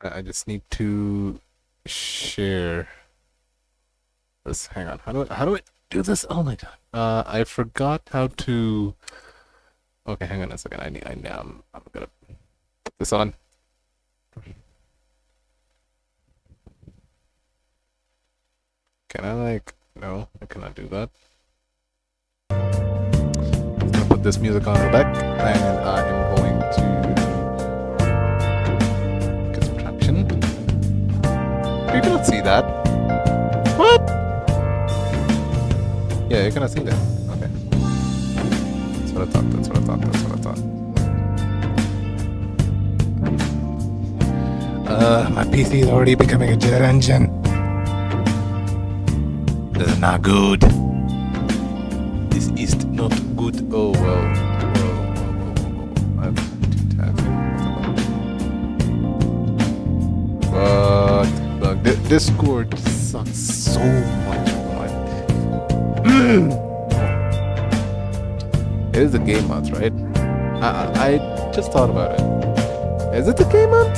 I just need to share this. Hang on. How do I do this? Oh my god. I forgot how to. Okay, hang on a second. I'm gonna put this on. Can I like? No, I cannot do that. I'm gonna put this music on in the back, and I am going to get some traction. You cannot see that. What? Yeah, you cannot see that. Okay. That's what I thought. That's what I thought. That's what I thought. My PC is already becoming a jet engine. This is not good. This is not good. Oh, whoa. I have two tabs. What the fuck? Discord sucks so much. It is the game month, right? I just thought about it. Is it the game month?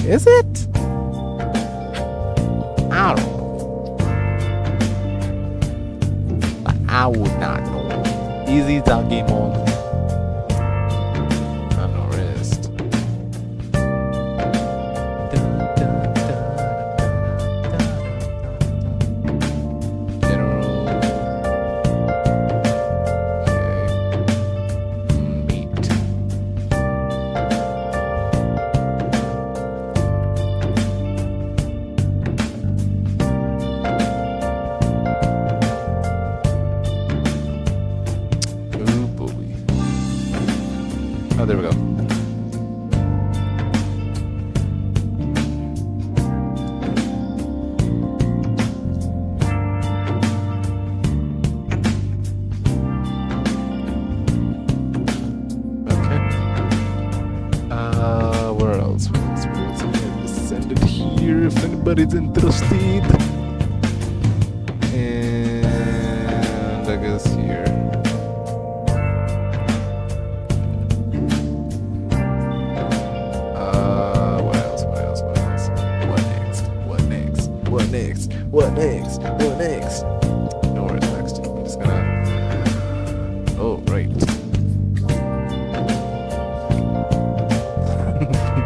Is it? I don't know. I would not know. Easy Zakimon. I know rest. General. Okay. Meat. Oh, there we go. Okay. Where else? Where else? I can send it here if anybody's interested. And I guess here. What next? No worries next. I'm just gonna. Oh, right.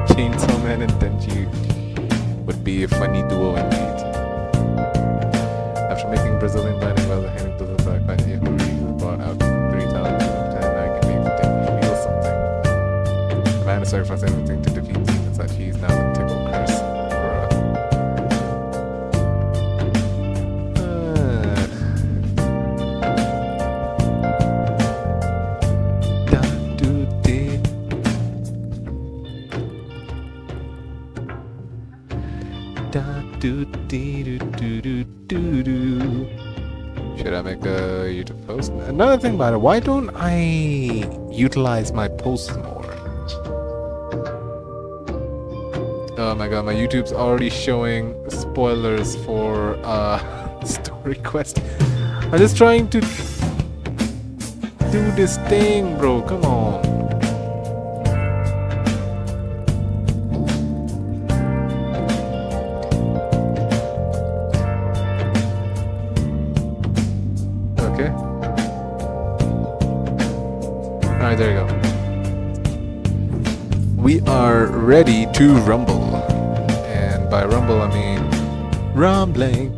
Chainsaw Man and Denji would be a funny duo indeed. After making Brazilian binding while the handing doesn't back by the who brought out 3,000 and I can make Denji feel something. The man is sacrificed everything to defeat demons that he's now the tickle curse. Should I make a YouTube post? Another thing about it, why don't I utilize my posts more? Oh my god, my YouTube's already showing spoilers for story quest. I'm just trying to do this thing, bro. Come on. Okay. Alright, there you go. We are ready to rumble. And by rumble, I mean rumbling.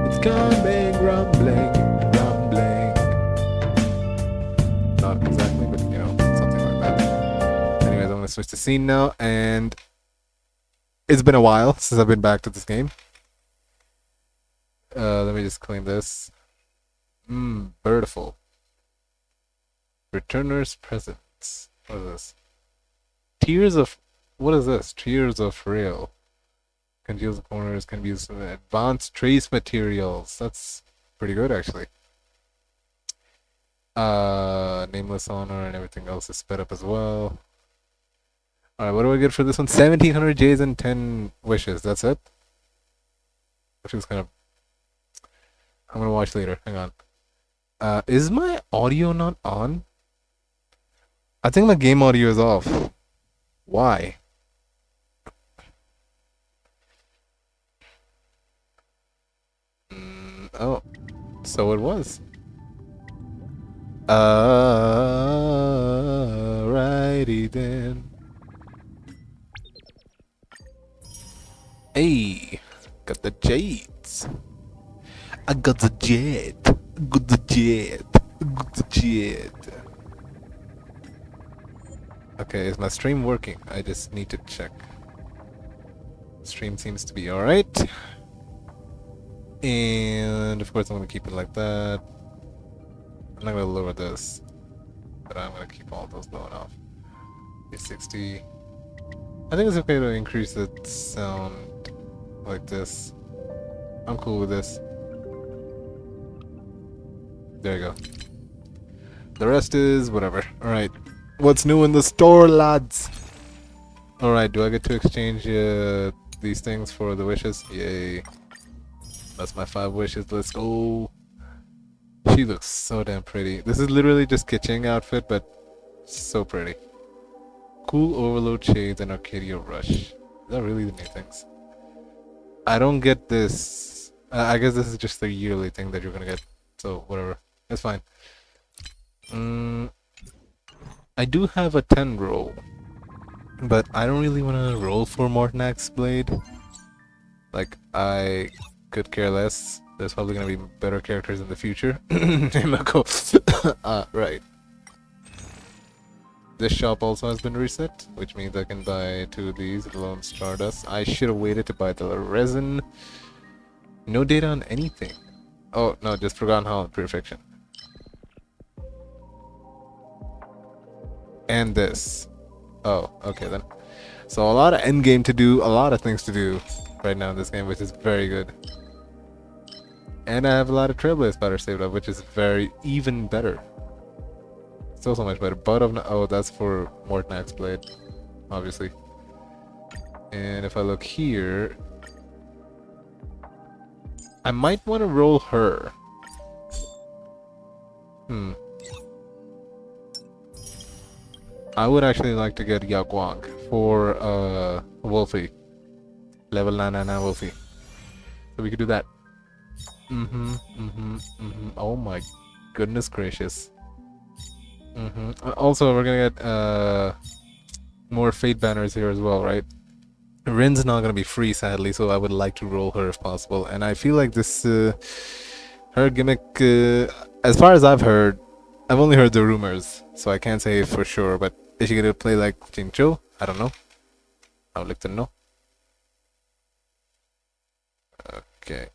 It's coming, rumbling. Not exactly, but you know, something like that. Anyways, I'm gonna switch the scene now, and it's been a while since I've been back to this game. Let me just claim this. Beautiful. Returner's presents. What is this? What is this? Tears of Frail. Congeals the corners, can be used for advanced trace materials. That's pretty good, actually. Nameless honor and everything else is sped up as well. Alright, what do I get for this one? 1700 J's and 10 wishes. That's it? Which is kind of. I'm gonna watch later. Hang on. Is my audio not on? I think my game audio is off. Why? Oh, so it was. Alrighty then. Hey, got the jades. I got the jet. Got the jet. Got the jet. Okay, is my stream working? I just need to check. Stream seems to be alright. And of course I'm gonna keep it like that. I'm not gonna lower this, but I'm gonna keep all those low enough. 360. I think it's okay to increase the sound like this. I'm cool with this. There you go. The rest is whatever. Alright. What's new in the store, lads? Alright, do I get to exchange these things for the wishes? Yay. That's my 5 wishes. Let's go. She looks so damn pretty. This is literally just Kitching outfit, but so pretty. Cool Overload Shades and Arcadia Rush. Is that really the new things? I don't get this. I guess this is just the yearly thing that you're gonna get. So, whatever. It's fine. I do have a 10 roll. But I don't really want to roll for Mortnak's Blade. Like, I could care less. There's probably gonna be better characters in the future. Himiko. Right. This shop also has been reset, which means I can buy 2 of these, Lone Stardust. I should have waited to buy the resin. No data on anything. Oh, no, just Forgotten Hollow Perfection. And this. Oh, okay then. So a lot of endgame to do, a lot of things to do right now in this game, which is very good. And I have a lot of Trailblaze powder saved up, which is even better. Still so much better. Oh, that's for Mortnak's Blade, obviously. And if I look here, I might want to roll her. I would actually like to get Yaguang for Wolfie. Level 9 Wolfie. So we could do that. Oh my goodness gracious. Also, we're gonna get more Fate banners here as well, right? Rin's not gonna be free, sadly, so I would like to roll her if possible. And I feel like this, her gimmick, as far as I've heard, I've only heard the rumors, so I can't say for sure, but is she gonna play like Jincho? I don't know. I would like to know. Okay.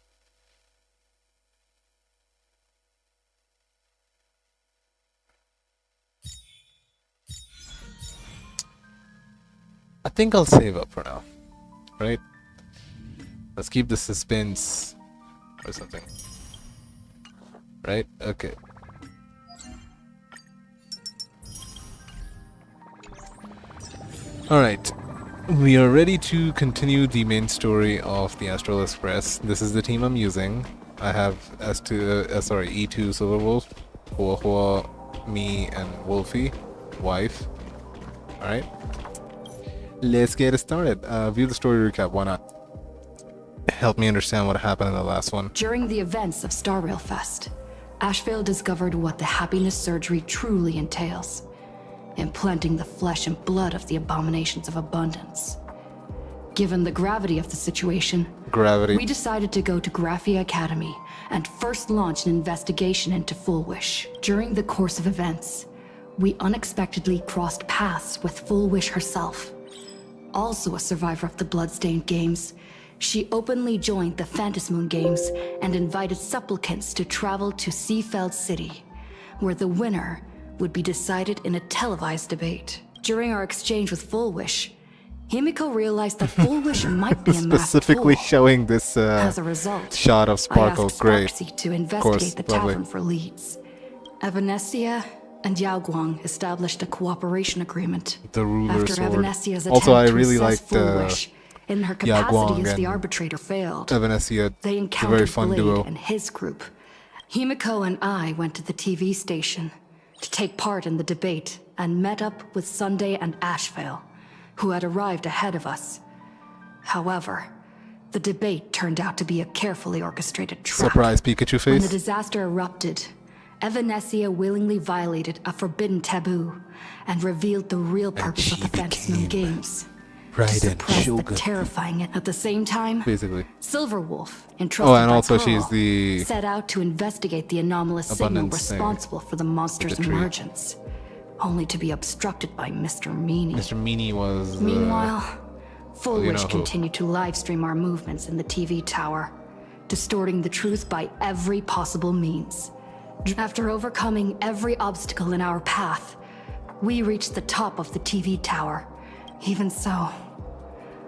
I think I'll save up for now, right? Let's keep the suspense or something. Right? Okay. Alright. We are ready to continue the main story of the Astral Express. This is the team I'm using. I have E2 Silverwolf, Hoa Hoa, me, and Wolfie, wife. Alright. Let's get it started. View the story recap, why not? Help me understand what happened in the last one. During the events of Star Rail Fest, Ashvale discovered what the happiness surgery truly entails. Implanting the flesh and blood of the abominations of abundance. Given the gravity of the situation, we decided to go to Graphia Academy and first launch an investigation into Full Wish. During the course of events, we unexpectedly crossed paths with Full Wish herself. Also a survivor of the Bloodstained Games, she openly joined the Phantasmoon Games and invited supplicants to travel to Seafeld City, where the winner would be decided in a televised debate. During our exchange with Full Wish, Himiko realized that Full Wish might be a specifically masked showing this As a result, shot of Sparkle. I asked Great. Sparksy to investigate the tavern for leads. Evanescia and Yaguang established a cooperation agreement. The ruler After sword. Evanessia's Also, I attempt to really assess liked Full Wish in her capacity Yaguang as the and arbitrator failed. Evanescia. They It's a encountered very fun Blade duo. and his group. Himiko and I went to the TV station to take part in the debate and met up with Sunday and Ashvale, who had arrived ahead of us. However, The debate turned out to be a carefully orchestrated trap. Surprise Pikachu When the face. disaster erupted, Evanescia willingly violated a forbidden taboo and revealed the real purpose of the Phantasm Moon Games. To suppress the terrifying it. At the same time, Basically. Silverwolf, entrusted Oh, and by also Pearl, she's the set out to investigate the anomalous signal abundance thing responsible for the monster's the tree. emergence, only to be obstructed by Mr. Meanie. Mr. Meanie was. Meanwhile, Full you Wish know who. continued to livestream our movements in the TV tower, distorting the truth by every possible means. After overcoming every obstacle in our path, we reached the top of the TV tower. Even so,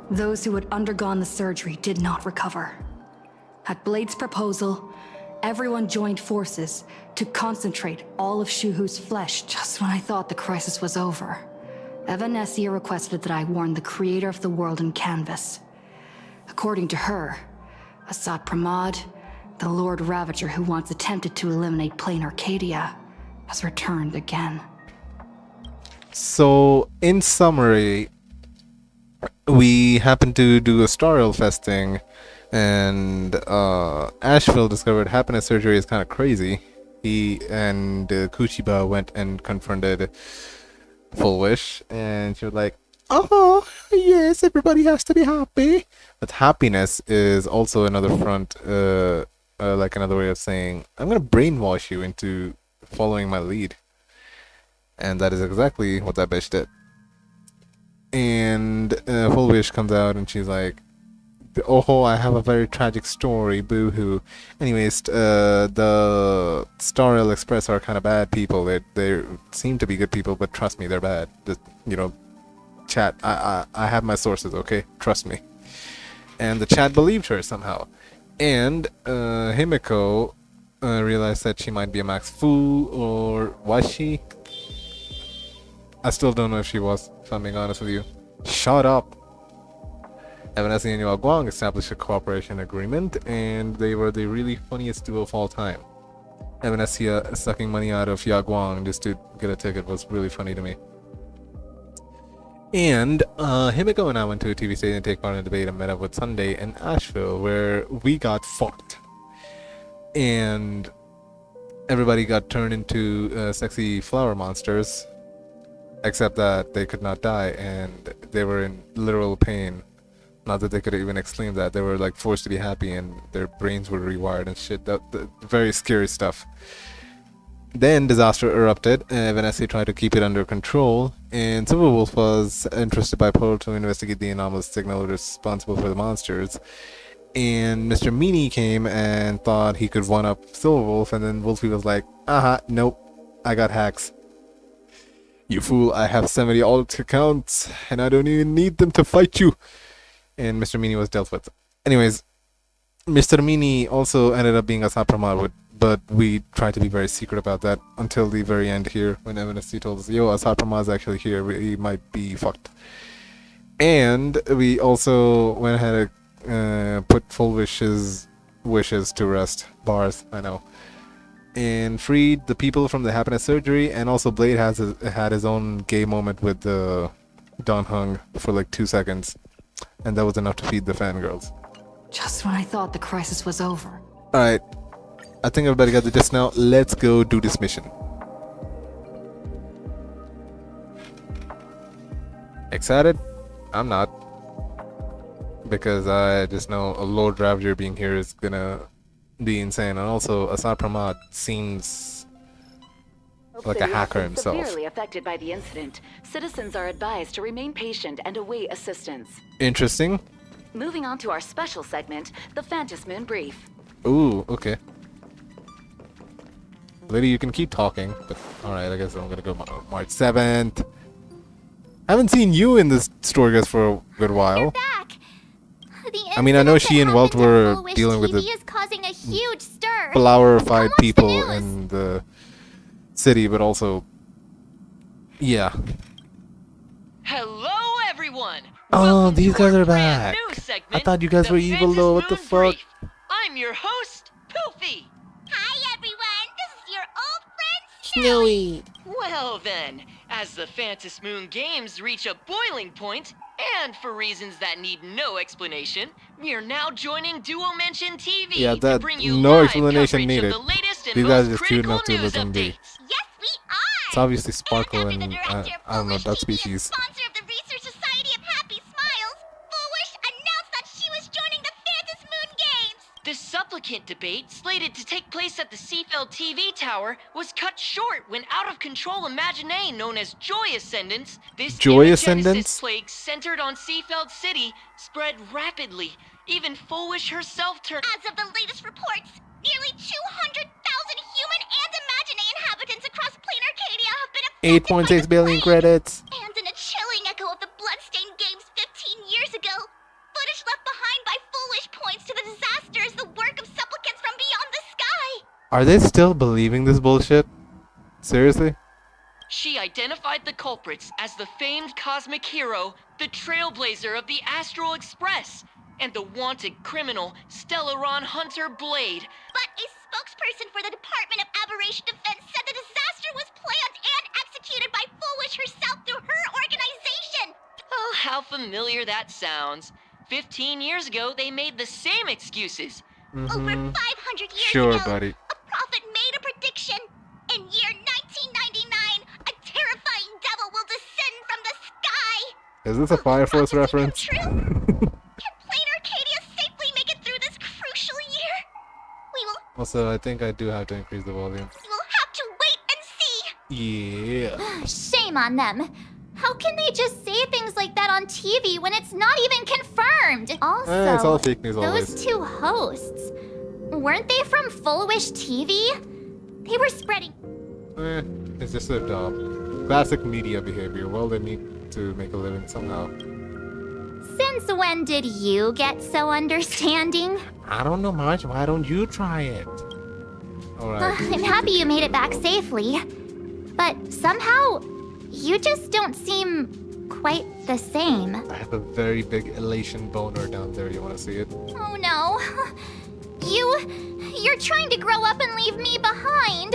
those who had undergone the surgery did not recover. At Blade's proposal, everyone joined forces to concentrate all of Shuhu's flesh just when I thought the crisis was over. Evanescia requested that I warn the creator of the world in canvas. According to her, Assad Pramod, the Lord Ravager who once attempted to eliminate plain Arcadia, has returned again. So, in summary, we happened to do a Starl Fest thing, and Asheville discovered happiness surgery is kind of crazy. He and Kuchiba went and confronted Full Wish, and she was like, "Oh, yes, everybody has to be happy." But happiness is also another front, like another way of saying, "I'm gonna brainwash you into following my lead," and that is exactly what that bitch did. And Full Wish comes out and she's like, "Oh, I have a very tragic story, boo-hoo." Anyways, the Star Rail Express are kind of bad people. They seem to be good people, but trust me, they're bad. Just, chat, I have my sources, okay? Trust me. And the chat believed her somehow. And Himiko realized that she might be a Max Fu, or was she? I still don't know if she was, if I'm being honest with you. Shut up. Evanescence and Yao Guang established a cooperation agreement, and they were the really funniest duo of all time. Evanescence sucking money out of Yao Guang just to get a ticket was really funny to me. And Himiko and I went to a TV station to take part in a debate and met up with Sunday in Asheville, where we got fucked. And everybody got turned into sexy flower monsters, except that they could not die, and they were in literal pain. Not that they could even exclaim that. They were like forced to be happy, and their brains were rewired and shit. That very scary stuff. Then disaster erupted. Vanessa tried to keep it under control, and Silverwolf was entrusted by Pearl to investigate the anomalous signal responsible for the monsters. And Mr. Meanie came and thought he could one-up Silverwolf, and then Wolfie was like, nope, I got hacks. You fool, I have 70 alt accounts, and I don't even need them to fight you. And Mr. Meanie was dealt with. Anyways, Mr. Meanie also ended up being a Sapramar, but we tried to be very secret about that until the very end here, when MNSC told us, yo, Sapramar is actually here, we might be fucked. And we also went ahead and put Full Wish's wishes to rest. Bars, I know. And freed the people from the happiness surgery, and also Blade had his own gay moment with Don Hung for like 2 seconds. And that was enough to feed the fangirls. Just when I thought the crisis was over. Alright. I think everybody got the gist now. Let's go do this mission. Excited? I'm not. Because I just know a Lord Ravager being here is gonna be insane. And also, Assad Pramod seems like a hacker himself. Severely affected by the incident, citizens are advised to remain patient and await assistance. Interesting. Moving on to our special segment, the Phantasm Moon Brief. Ooh, okay. Lady, you can keep talking, but alright, I guess I'm gonna go March 7th. I haven't seen you in this story guys for a good while. You're back. I mean, I know she and Welt were dealing with the is causing a huge stir. flower-fied Come watch the people news. in the city, but also, yeah. Hello, everyone. Oh, Welcome these to guys our are brand back. new segment, I thought you guys the were evil though. What the Phantasm Moon fuck? Brief. I'm your host, Poofy. Hi, everyone. This is your old friend Snowy. Well then, as the Phantasm Moon games reach a boiling point, And for reasons that need no explanation, we are now joining Duo Mention TV Yeah, to that bring you no live explanation coverage needed. of the latest and These guys most are just cute critical enough to news live in B. updates. Yes, we are! It's obviously Sparkle And after and the director of I don't know, Foolish that TV and species. sponsor of the Research Society of Happy Smiles, Foolish announced that she was joining the Phantom Moon Games! The supplicant debate, slated to take place at the Seafeld TV tower, was cut short when out-of-control imaginee known as Joy Ascendance, this Joy Genesis Ascendance? plague centered on Seafeld City, spread rapidly. Even Foolish herself turned... As of the latest reports, nearly 200,000 human and imaginary inhabitants across plain Arcadia have been affected by 8.6 the billion plague. credits. And in a chilling echo of the Bloodstained Games 15 years ago, footage left behind by Foolish points to the disaster as the work of supplicants from beyond the sky. Are they still believing this bullshit? Seriously? She identified the culprits as the famed cosmic hero, the Trailblazer of the Astral Express, and the wanted criminal, Stellaron Hunter Blade. But a spokesperson for the Department of Aberration Defense said the disaster was planned and executed by Foolish herself through her organization. Oh, how familiar that sounds. 15 years ago, they made the same excuses. Over 500 years Sure, ago, buddy. a prophet made a prediction. In year 1999, a terrifying devil will descend from the sky. Is this a Fire Force reference? True? Can Plain Arcadia safely make it through this crucial year? We will Also, I think I do have to increase the volume. have to wait and see. Yeah. Shame on them. How can they just say things like that on TV when it's not even confirmed? Also, It's all fake news those always. two hosts, weren't they from Foolish TV? They were spreading... It's just a classic media behavior. Well, they need to make a living somehow. Since when did you get so understanding? I don't know much. Why don't you try it? Alright. I'm happy you made it back safely. But somehow, you just don't seem quite the same. I have a very big elation boner down there. You want to see it? Oh no. You're trying to grow up and leave me behind.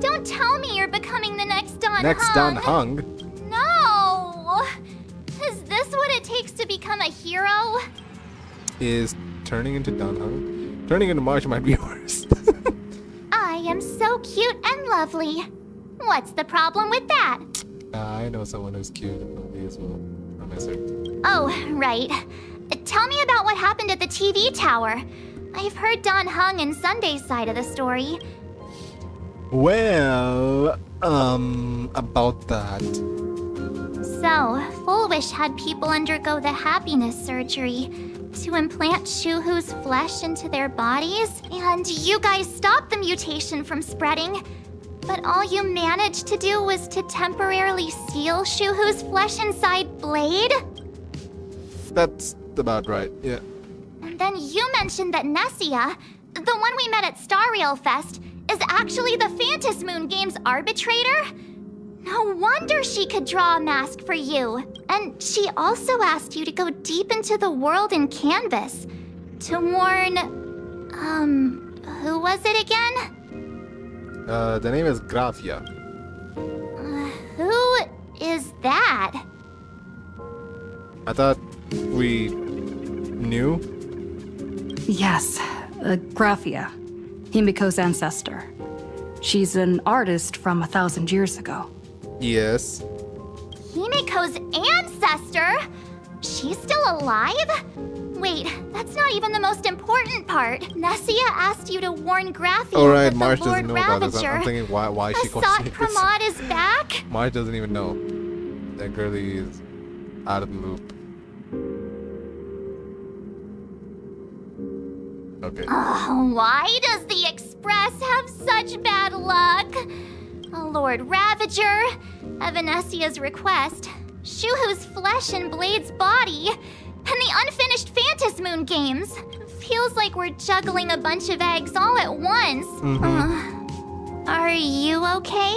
Don't tell me you're becoming the next Don Hung. Next Don Hung? No. Is this what it takes to become a hero? Is turning into Don Hung? Turning into March might be worse. I am so cute and lovely. What's the problem with that? I know someone who's cute and lovely as well. I miss her. Oh, right. Tell me about what happened at the TV tower. I've heard Don Hung and Sunday's side of the story. Well, about that. So, Foolish had people undergo the happiness surgery to implant Shuhu's flesh into their bodies, and you guys stopped the mutation from spreading. But all you managed to do was to temporarily seal Shuhu's flesh inside Blade? That's about right, yeah. And then you mentioned that Nessia, the one we met at Star Rail Fest, is actually the Phantom Moon Games arbitrator? No wonder she could draw a mask for you. And she also asked you to go deep into the world in Canvas to warn... who was it again? The name is Grafia. Who is that? I thought we knew. Yes, Graphia, Himiko's ancestor. She's an artist from 1,000 years ago. Yes. Himiko's ancestor? She's still alive? Wait, that's not even the most important part. Nessia asked you to warn Graphia Alright, that Marge the Lord doesn't know about this. I'm Ravager, thinking why she calls Asat it this. Pramod is back? Marge doesn't even know. That girlie is out of the loop. Okay. Why does the Express have such bad luck? Lord Ravager, at Venessia's request, Shuhu's flesh and Blade's body, and the unfinished Phantom Moon Games. Feels like we're juggling a bunch of eggs all at once. Are you okay?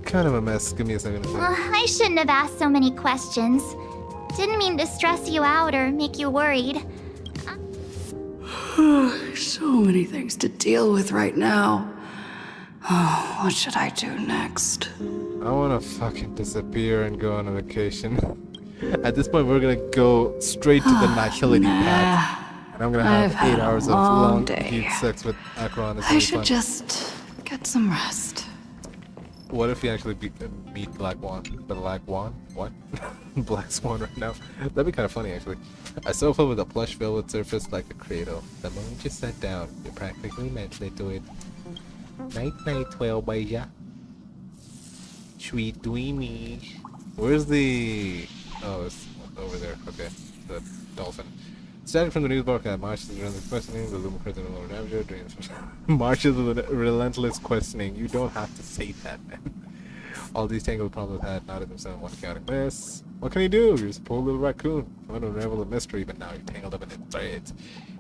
Kind of a mess. Give me a second. I shouldn't have asked so many questions. Didn't mean to stress you out or make you worried. So many things to deal with right now. Oh, what should I do next? I wanna fucking disappear and go on a vacation. At this point, we're gonna go straight to the nihility path. And I'm gonna have I've had 8 a hours of long long day. heat sex with Akron. I should just get some rest. What if we actually meet Black Swan? Black Swan? What? Black Swan right now? That'd be kind of funny, actually. A sofa with a plush velvet surface like a cradle. The moment you sat down, you practically mentally to it. Night night, Trailblaze. Sweet dreamy. Where's the... Oh, it's over there. Okay. The dolphin. Starting from the news broadcast, marches the relentless questioning, the Lumicrous and the Lord Ravager, dreams. Marches the relentless questioning. You don't have to say that, man. All these tangled problems had not in themselves one chaotic mess. What can you do? You're just a poor little raccoon. You want to unravel a mystery, but now you're tangled up in its threads.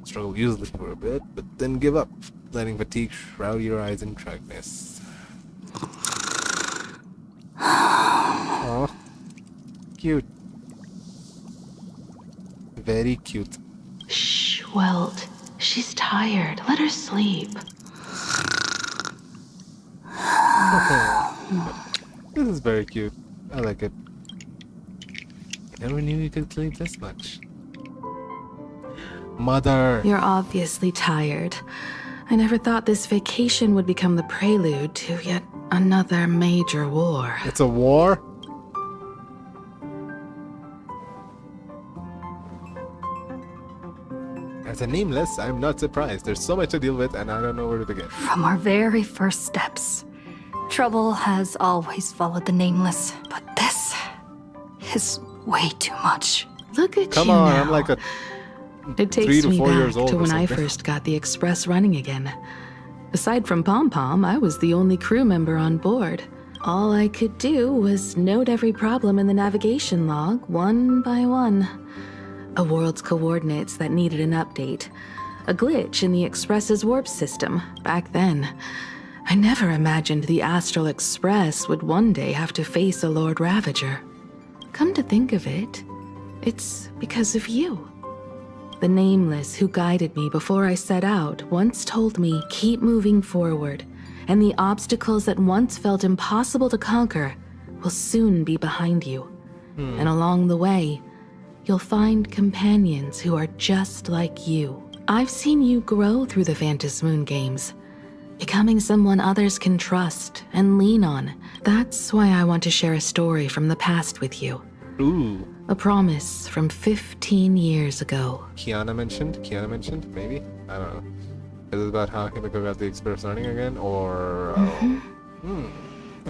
Struggle usually for a bit, but then give up, letting fatigue shroud your eyes in darkness. Aww. Cute. Very cute. Shh, Welt. She's tired. Let her sleep. This is very cute. I like it. Never knew you could sleep this much. Mother! You're obviously tired. I never thought this vacation would become the prelude to yet another major war. It's a war? As a nameless, I'm not surprised. There's so much to deal with and I don't know where to begin. From our very first steps, trouble has always followed the nameless. But this is way too much. Look at Come you on, now. I'm like a It 3 takes to me 4 back years old to or when I something. first got the Express running again. Aside from Pom Pom, I was the only crew member on board. All I could do was note every problem in the navigation log, one by one. A world's coordinates that needed an update. A glitch in the Express's warp system. Back then, I never imagined the Astral Express would one day have to face a Lord Ravager. Come to think of it, it's because of you. The Nameless who guided me before I set out once told me, keep moving forward, and the obstacles that once felt impossible to conquer will soon be behind you. And along the way, you'll find companions who are just like you. I've seen you grow through the Phantasmoon games, becoming someone others can trust and lean on. That's why I want to share a story from the past with you. Ooh. A promise from 15 years ago. Kiana mentioned, maybe? I don't know. Is it about how Himiko got the Express running again, or...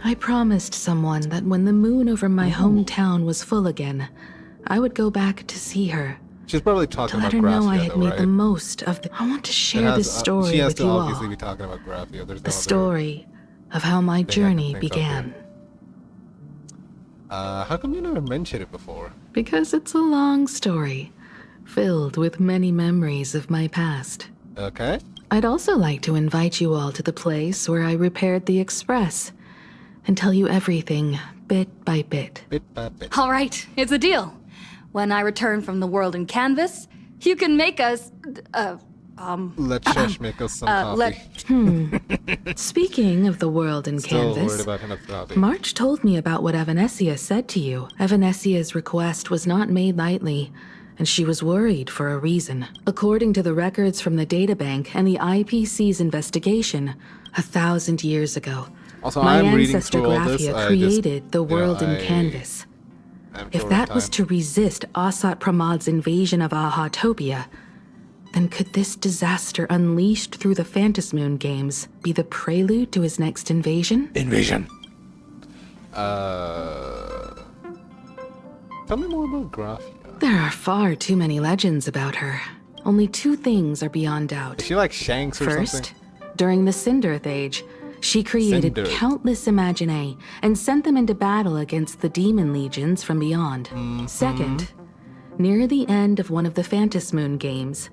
I promised someone that when the moon over my hometown was full again, I would go back to see her. She's probably To talking let about her know I Graphia, had though, made right? the most of the... I want to share this story she has with to you obviously all. be talking about Graphia. There's no The other story of how my thing I can journey think of began. here. How come you never mentioned it before? Because it's a long story, filled with many memories of my past. Okay. I'd also like to invite you all to the place where I repaired the Express and tell you everything bit by bit. Bit by bit. All right, it's a deal. When I return from the world in canvas, you can make us, Let Shesh make us some coffee. Speaking of the world in Still worried canvas, about him coffee. March told me about what Evanesia said to you. Evanesia's request was not made lightly, and she was worried for a reason. According to the records from the databank and the IPC's investigation, 1,000 years ago, Also, my I'm reading ancestor through all this. Graphia I created just, the world in canvas. If that was to resist Asat Pramad's invasion of Ahatopia, then could this disaster unleashed through the Phantasmoon games be the prelude to his next invasion? Invasion. Tell me more about Graphia. There are far too many legends about her. Only two things are beyond doubt. Is she like Shanks or First, something? during the Cinderth Age, she created Cinderth. countless Imaginae and sent them into battle against the demon legions from beyond. Second, near the end of one of the Phantasmoon games,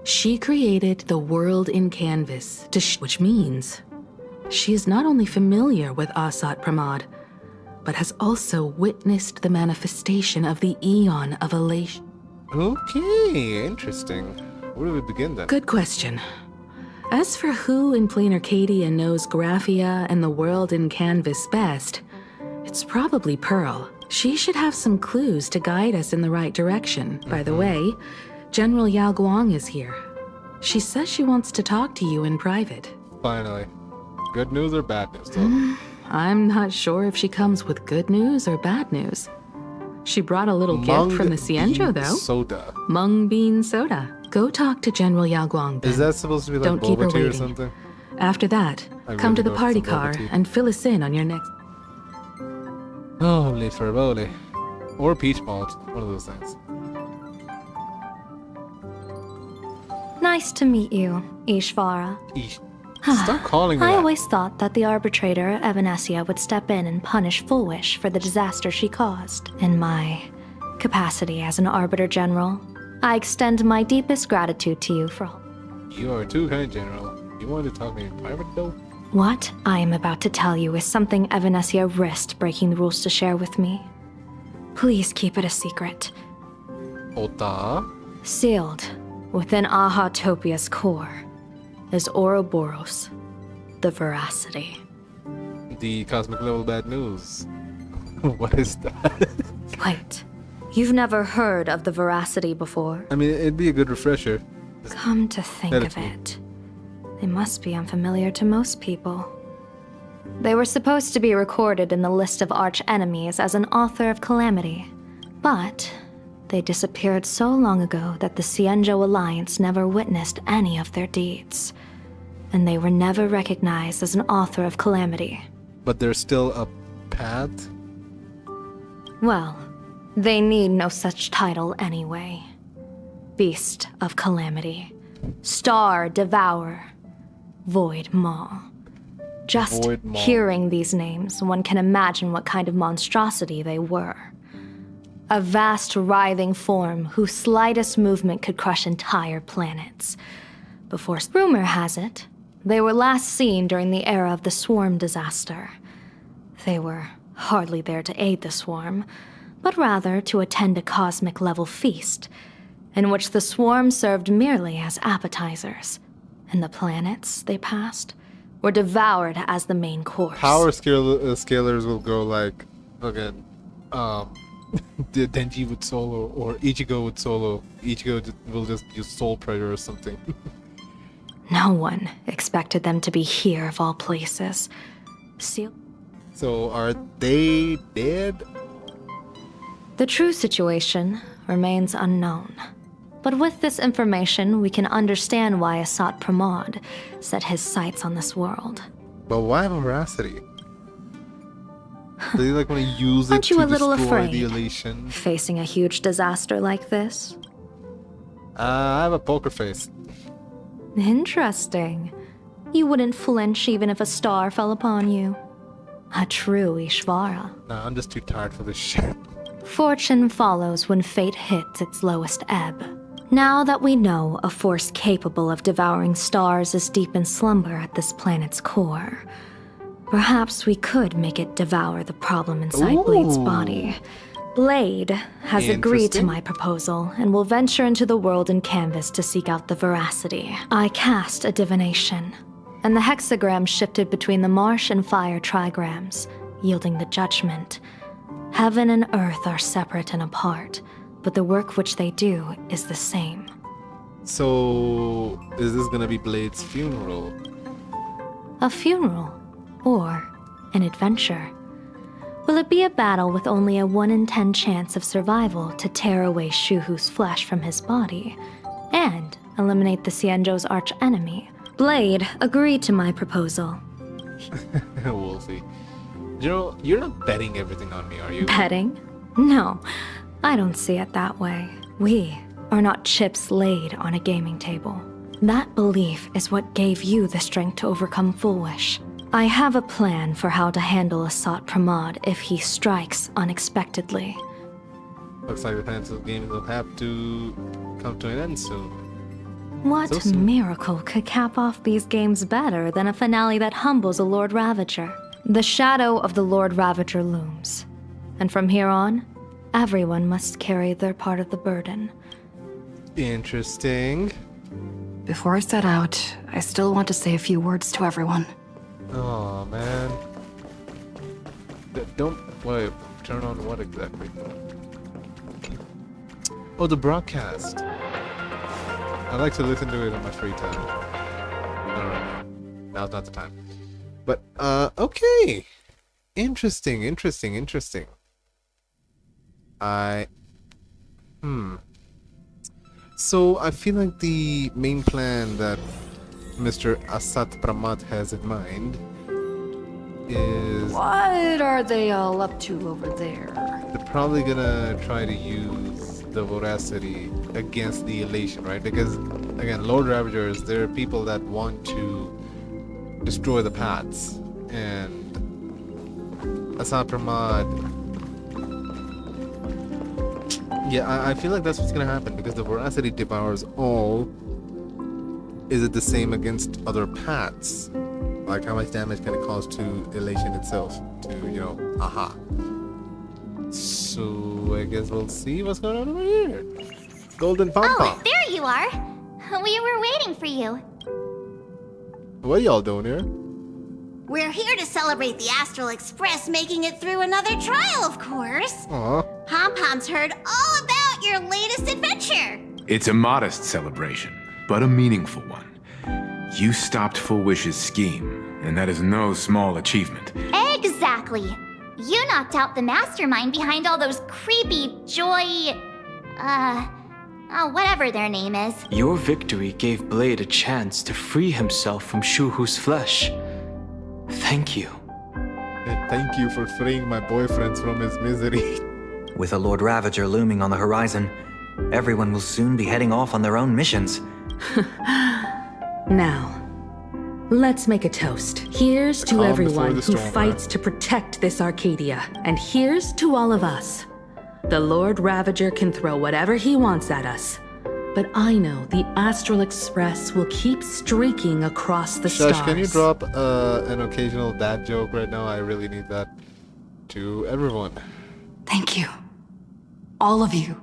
she created the world in canvas, which means she is not only familiar with Asat Pramad, but has also witnessed the manifestation of the Eon of Elation. Okay, interesting. Where do we begin then? Good question. As for who in Plain Arcadia knows Graphia and the world in Canvas best, it's probably Pearl. She should have some clues to guide us in the right direction. By the way, General Yao Guang is here. She says she wants to talk to you in private. Finally. Good news or bad news, though? I'm not sure if she comes with good news or bad news. She brought a little gift from the Cienjo, though. Soda. Mung bean soda. Go talk to General Yao Guang, then. Is that supposed to be like Don't keep her boba tea or waiting. something? After that, I come to really the love party some boba car tea. and fill us in on your next... Holy Ferboli. Or peach malt. One of those things. Nice to meet you, Ishvara. Eesh. Stop calling me I that. always thought that the arbitrator, Evanesia, would step in and punish Foolish for the disaster she caused. In my capacity as an Arbiter General, I extend my deepest gratitude to you for all. You are too kind, General. You wanted to talk to me in private, though? What I am about to tell you is something Evanesia risked breaking the rules to share with me. Please keep it a secret. Ota? Sealed within Ahatopia's core is Ouroboros, the Veracity. The cosmic level bad news. What is that? Wait, you've never heard of the Veracity before? I mean, it'd be a good refresher. Come to think That of is me. it, they must be unfamiliar to most people. They were supposed to be recorded in the list of arch enemies as an author of calamity, but they disappeared so long ago that the Cienjo Alliance never witnessed any of their deeds, and they were never recognized as an author of calamity. But there's still a path? Well, they need no such title anyway. Beast of Calamity, Star Devourer, Void Maw. Just Void Maw. hearing these names, one can imagine what kind of monstrosity they were. A vast, writhing form whose slightest movement could crush entire planets. Before rumor has it, they were last seen during the era of the Swarm disaster. They were hardly there to aid the Swarm, but rather to attend a cosmic-level feast, in which the Swarm served merely as appetizers, and the planets they passed were devoured as the main course. Power scalers will go like, fucking, the Denji would solo, or Ichigo would solo. Ichigo will just use Soul Prayer or something. No one expected them to be here of all places. So are they dead? The true situation remains unknown. But with this information, we can understand why Asat Pramod set his sights on this world. But why Veracity? Do they like want to use it Aren't you to a little destroy afraid? the elation? Facing a huge disaster like this? I have a poker face. Interesting. You wouldn't flinch even if a star fell upon you. A true Ishvara. Nah, I'm just too tired for this shit. Fortune follows when fate hits its lowest ebb. Now that we know a force capable of devouring stars is deep in slumber at this planet's core, perhaps we could make it devour the problem inside Blade's Ooh. body. Blade has agreed to Interesting. my proposal and will venture into the world in Canvas to seek out the Veracity. I cast a divination, and the hexagram shifted between the marsh and fire trigrams, yielding the judgment. Heaven and earth are separate and apart, but the work which they do is the same. So, is this gonna be Blade's funeral? A funeral, or an adventure. Will it be a battle with only a 1 in 10 chance of survival to tear away Shuhu's flesh from his body, and eliminate the Cienjo's arch-enemy? Blade agreed to my proposal. We'll see. General, you're not betting everything on me, are you? Betting? No, I don't see it that way. We are not chips laid on a gaming table. That belief is what gave you the strength to overcome Foolish. I have a plan for how to handle Asat Pramod if he strikes unexpectedly. Looks like the fantasy game will have to come to an end soon. What So soon. miracle could cap off these games better than a finale that humbles a Lord Ravager? The shadow of the Lord Ravager looms, and from here on, everyone must carry their part of the burden. Interesting. Before I set out, I still want to say a few words to everyone. Oh man. Don't wait. Turn on what exactly? Oh, the broadcast. I like to listen to it on my free time. No. Now's not the time. But okay. Interesting. So I feel like the main plan that Mr. Asat Pramat has in mind is What are they all up to over there? they're probably gonna try to use the voracity against the elation, right? Because again, Lord Ravagers, there are people that want to destroy the paths, and Asat Pramat. Yeah, I feel like that's what's gonna happen because the voracity devours all. Is it the same against other paths? Like how much damage can it cause to elation itself? To, aha. So I guess we'll see what's going on over here. Golden Pom Pom. Oh, there you are. We were waiting for you. What are y'all doing here? We're here to celebrate the Astral Express making it through another trial, of course. Aw. Pom Pom's heard all about your latest adventure. It's a modest celebration, but a meaningful one. You stopped Full Wish's scheme, and that is no small achievement. Exactly. You knocked out the mastermind behind all those creepy whatever their name is. Your victory gave Blade a chance to free himself from Shuhu's flesh. Thank you. And thank you for freeing my boyfriend from his misery. With a Lord Ravager looming on the horizon, everyone will soon be heading off on their own missions. Now, let's make a toast. Here's to Calm everyone before the who storm, fights to protect this Arcadia. And here's to all of us. The Lord Ravager can throw whatever he wants at us. But I know the Astral Express will keep streaking across the stars. Shush, can you drop an occasional dad joke right now? I really need that. To everyone. Thank you. All of you.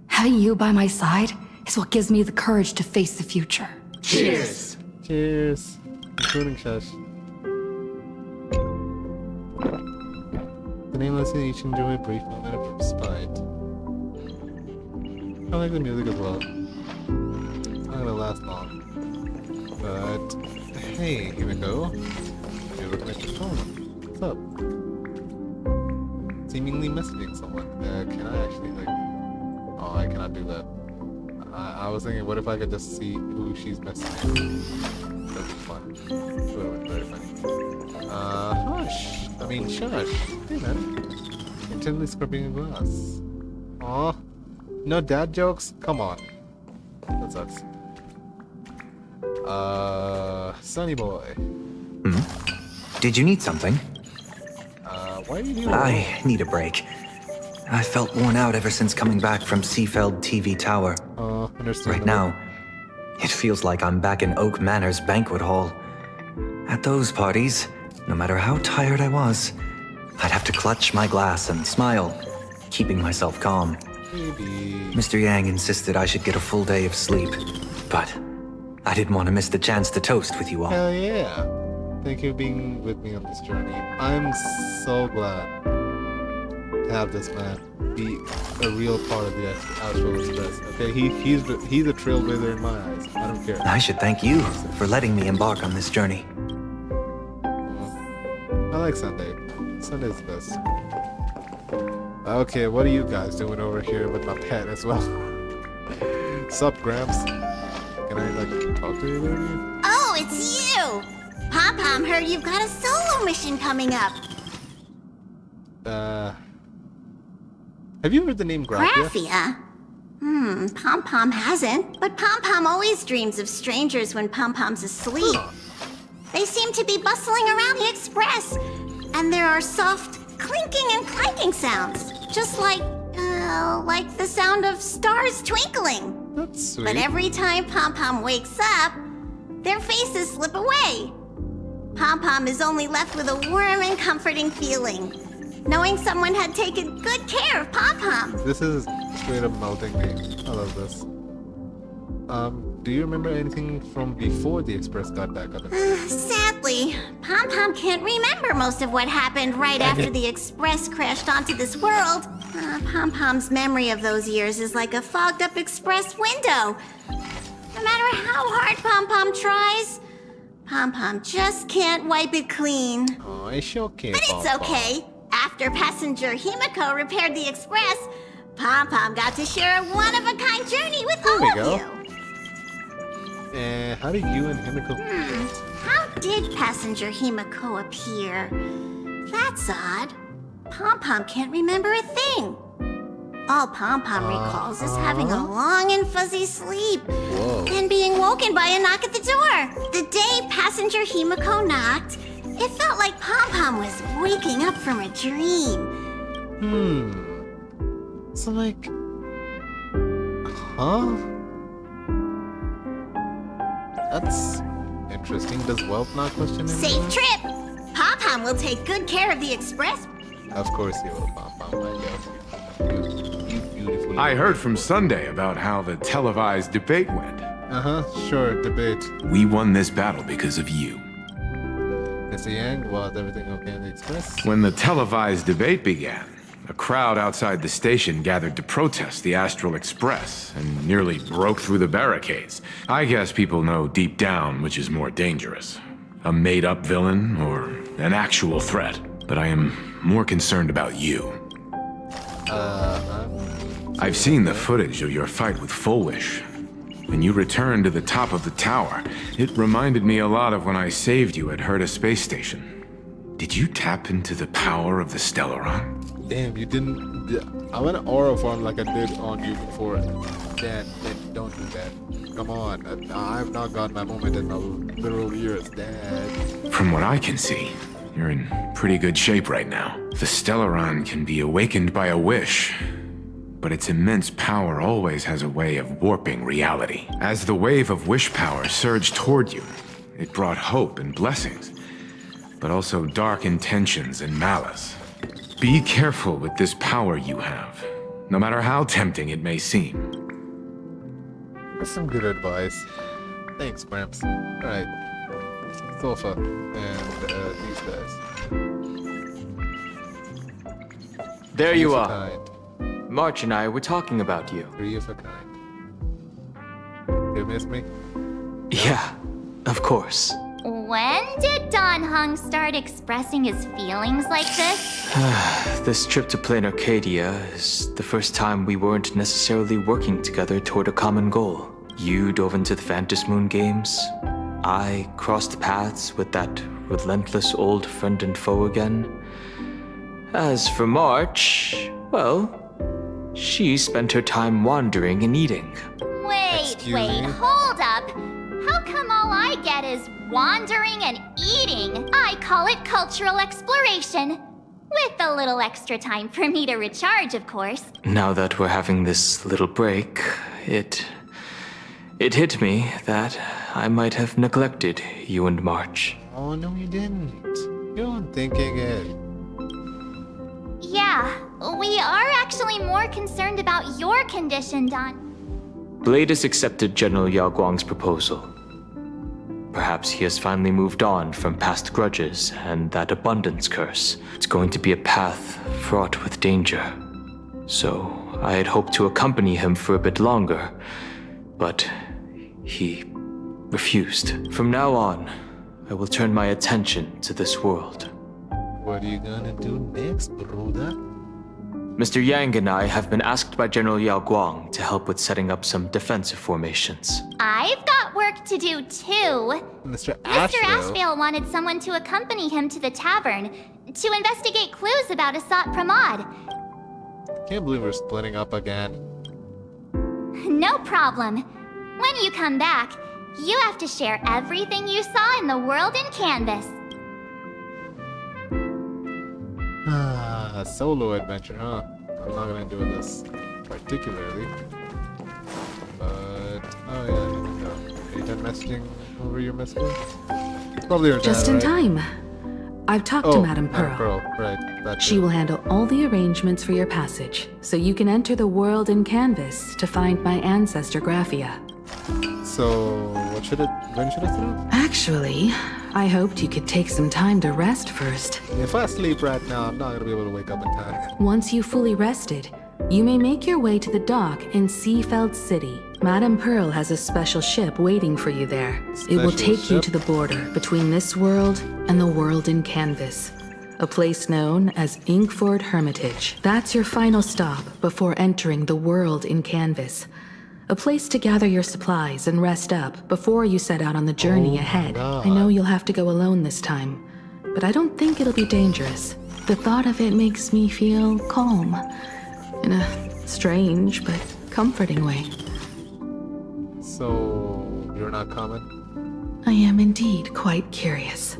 Having you by my side is what gives me the courage to face the future. Cheers! Cheers. Including Shush. The nameless each enjoy a brief moment of respite. I like the music as well. It's not gonna last long. But hey, here we go. You're looking at your phone. What's up? Seemingly messaging someone. Can I actually oh, I cannot do that. I was thinking, what if I could just see who she's messaging? That'd be fun. That would be very funny. Hush. I mean, shush. Hey, man. Intently scrubbing a glass. Aw. No dad jokes? Come on. That sucks. Sunny boy. Did you need something? Why do you do I need a break. I felt worn out ever since coming back from Seafeld TV Tower. Understand. Right now, it feels like I'm back in Oak Manor's banquet hall. At those parties, no matter how tired I was, I'd have to clutch my glass and smile, keeping myself calm. Maybe. Mr. Yang insisted I should get a full day of sleep, but I didn't want to miss the chance to toast with you all. Hell yeah. Thank you for being with me on this journey. I'm so glad to have this man be a real part of the Astral Express. Okay, he's a trailblazer in my eyes. I don't care. I should thank you for letting me embark on this journey. I like Sunday. Sunday's the best. Okay, what are you guys doing over here with my pet as well? Sup, Gramps? Can I talk to you there? Oh, it's you! Pom Pom heard you've got a solo mission coming up. Have you heard the name Graphia? Graphia? Pom Pom hasn't, but Pom Pom always dreams of strangers when Pom Pom's asleep. They seem to be bustling around the express, and there are soft clinking and clanking sounds, just like the sound of stars twinkling. That's sweet. But every time Pom Pom wakes up, their faces slip away. Pom Pom is only left with a warm and comforting feeling, knowing someone had taken good care of Pom Pom. This is straight up melting me. I love this. do you remember anything from before the Express got back up? Sadly, Pom Pom can't remember most of what happened right after the Express crashed onto this world. Pom Pom's memory of those years is like a fogged up Express window. No matter how hard Pom Pom tries, Pom Pom just can't wipe it clean. Oh, I sure can't. But it's okay. After passenger Himiko repaired the Express, Pom Pom got to share a one-of-a-kind journey with all of you. And how did you and Himiko? How did passenger Himiko appear? That's odd. Pom Pom can't remember a thing. All Pom Pom recalls is having a long and fuzzy sleep. And being woken by a knock at the door. The day passenger Himiko knocked, it felt like Pom Pom was waking up from a dream. So like, huh? That's interesting. Does Wealth not question him? Safe trip! Pom Pom will take good care of the Express. Of course he will, Pom Pom. I love you. You beautiful. I heard from Sunday about how the televised debate went. Sure, debate. We won this battle because of you. Mr. Yang, was everything okay in the Express? When the televised debate began, a crowd outside the station gathered to protest the Astral Express and nearly broke through the barricades. I guess people know deep down which is more dangerous, a made-up villain or an actual threat. But I am more concerned about you. I've seen the footage of your fight with Full Wish. When you returned to the top of the tower, it reminded me a lot of when I saved you at Herta Space Station. Did you tap into the power of the Stellaron? Damn, you didn't. I went aura form like I did on you before. Dad, don't do that. Come on. I've not gotten my moment in a literal years, Dad. From what I can see, you're in pretty good shape right now. The Stellaron can be awakened by a wish, but its immense power always has a way of warping reality. As the wave of wish power surged toward you, it brought hope and blessings, but also dark intentions and malice. Be careful with this power you have, no matter how tempting it may seem. That's some good advice. Thanks, Gramps. Alright. Sofa and these guys. There you are. Kind. March and I were talking about you. Three of a kind. You miss me? Yeah, of course. When did Don Hung start expressing his feelings like this? This trip to Plain Arcadia is the first time we weren't necessarily working together toward a common goal. You dove into the Phantom Moon games. I crossed paths with that relentless old friend and foe again. As for March, well, she spent her time wandering and eating. Wait, hold up. How come all I get is wandering and eating? I call it cultural exploration. With a little extra time for me to recharge, of course. Now that we're having this little break, it hit me that I might have neglected you and March. Oh, no, you didn't. You're thinking it. Yeah, we are actually more concerned about your condition, Don. Blade has accepted General Yao Guang's proposal. Perhaps he has finally moved on from past grudges and that abundance curse. It's going to be a path fraught with danger. So I had hoped to accompany him for a bit longer, but he refused. From now on, I will turn my attention to this world. What are you gonna do next, brother? Mr. Yang and I have been asked by General Yao Guang to help with setting up some defensive formations. I've got work to do too. Mr. Ashvale wanted someone to accompany him to the tavern to investigate clues about Asat Pramod. Can't believe we're splitting up again. No problem. When you come back, you have to share everything you saw in the world in Canvas. A solo adventure, huh? I'm not gonna do this particularly. But, oh yeah, are you done messaging over your messages? Probably your Just dad, in right? time. I've talked to Madame Pearl. Right. That She too. will handle all the arrangements for your passage, so you can enter the world in Canvas to find my ancestor Graphia. So, when should it start? Actually, I hoped you could take some time to rest first. If I sleep right now, I'm not gonna be able to wake up in time. Once you've fully rested, you may make your way to the dock in Seafeld City. Madame Pearl has a special ship waiting for you there. It will Special take you ship? to the border between this world and the world in Canvas, a place known as Inkford Hermitage. That's your final stop before entering the world in Canvas, a place to gather your supplies and rest up before you set out on the journey ahead. I know you'll have to go alone this time, but I don't think it'll be dangerous. The thought of it makes me feel calm, in a strange but comforting way. So, you're not coming? I am indeed quite curious.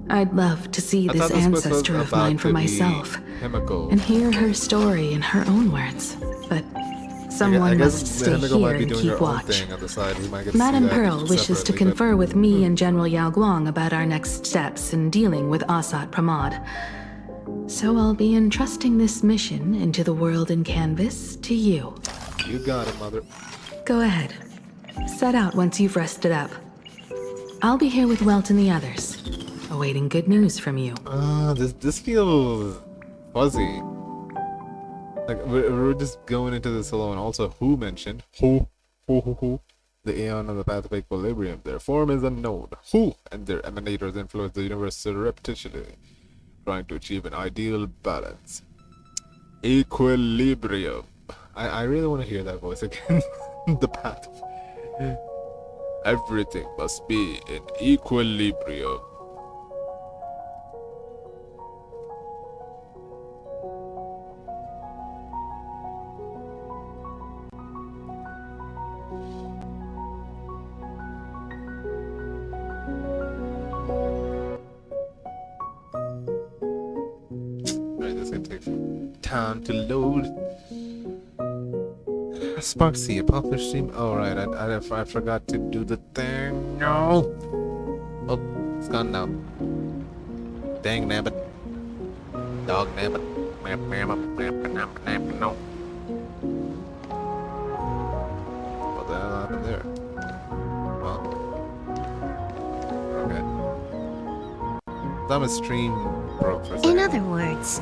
I'd love to see I this thought this was ancestor of about mine for to be myself Himiko. and hear her story in her own words, but I someone guess must stay Himiko might here be and doing keep her own watch. thing on the side. We might get to see Madame that Pearl wishes to separately, but- confer with me and General Yao Guang about our next steps in dealing with Asat Pramod. So I'll be entrusting this mission into the world in Canvas to you. You got it, mother. Go ahead. Set out once you've rested up. I'll be here with Welt and the others, awaiting good news from you. This feels fuzzy. Like we're just going into this alone. Also, who mentioned who? The Aeon of the Path of Equilibrium. Their form is unknown. Who and their emanators influence the universe surreptitiously, trying to achieve an ideal balance. Equilibrium. I really want to hear that voice again. The path. Everything must be in equilibrium. Alright, this is gonna take some time to load. Sparksy, a popular stream. Oh, right, I forgot to do the thing. No! Oh, it's gone now. Dang nabbit. Dog nabbit. No. What the hell happened there? Well. Okay. I'm a stream broke for a second. In other words,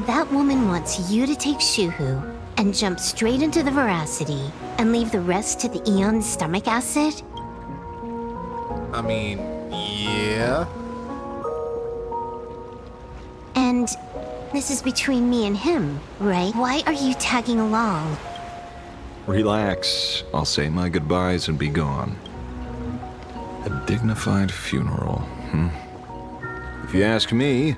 that woman wants you to take Shuhu and jump straight into the veracity and leave the rest to the Eon's stomach acid? I mean, yeah. And this is between me and him, right? Why are you tagging along? Relax. I'll say my goodbyes and be gone. A dignified funeral, If you ask me,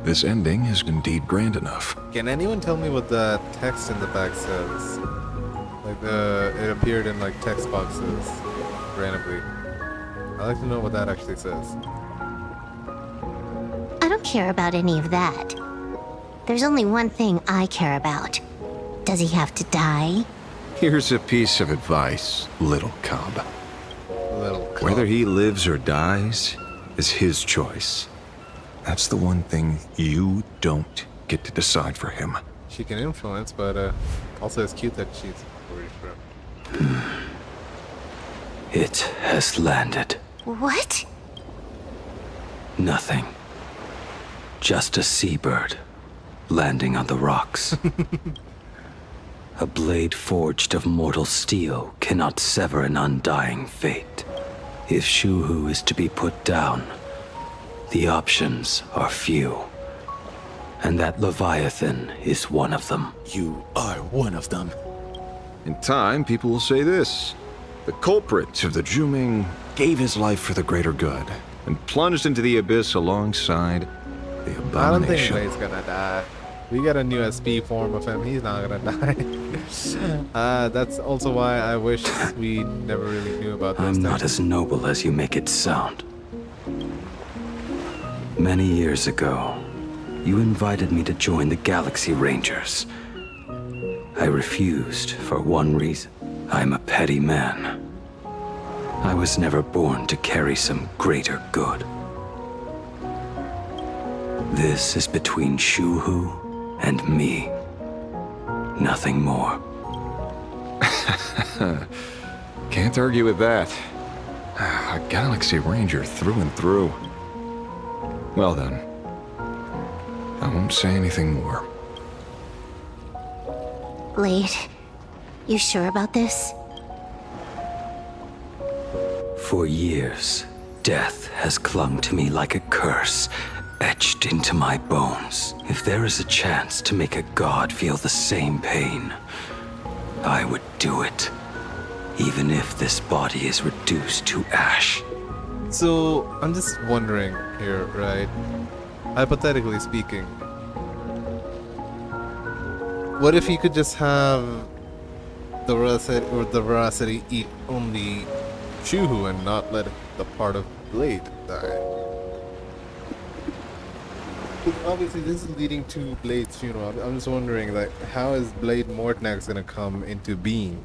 this ending is indeed grand enough. Can anyone tell me what the text in the back says? Like it appeared in like text boxes randomly. I'd like to know what that actually says. I don't care about any of that. There's only one thing I care about. Does he have to die? Here's a piece of advice, little cub. Little cub. Whether he lives or dies is his choice. That's the one thing you don't get to decide for him. She can influence, but also it's cute that she's worried for him. It has landed. What? Nothing. Just a seabird landing on the rocks. A blade forged of mortal steel cannot sever an undying fate. If Shuhu is to be put down, the options are few. And that Leviathan is one of them. You are one of them. In time, people will say this. The culprit of the Juming gave his life for the greater good and plunged into the abyss alongside the I don't think abomination. Blade's gonna die. We got a new SP form of him. He's not gonna die. That's also why I wish we never really knew about this. I'm not as noble as you make it sound. Many years ago, you invited me to join the Galaxy Rangers. I refused for one reason. I'm a petty man. I was never born to carry some greater good. This is between Shuhu and me. Nothing more. Can't argue with that. A Galaxy Ranger through and through. Well then, I won't say anything more. Blade, you sure about this? For years, death has clung to me like a curse, etched into my bones. If there is a chance to make a god feel the same pain, I would do it. Even if this body is reduced to ash. So, I'm just wondering here, right? Hypothetically speaking, what if you could just have the veracity eat only Shuhu and not let the part of Blade die? Obviously, this is leading to Blade's funeral. I'm just wondering, like, how is Blade Mortnax gonna come into being?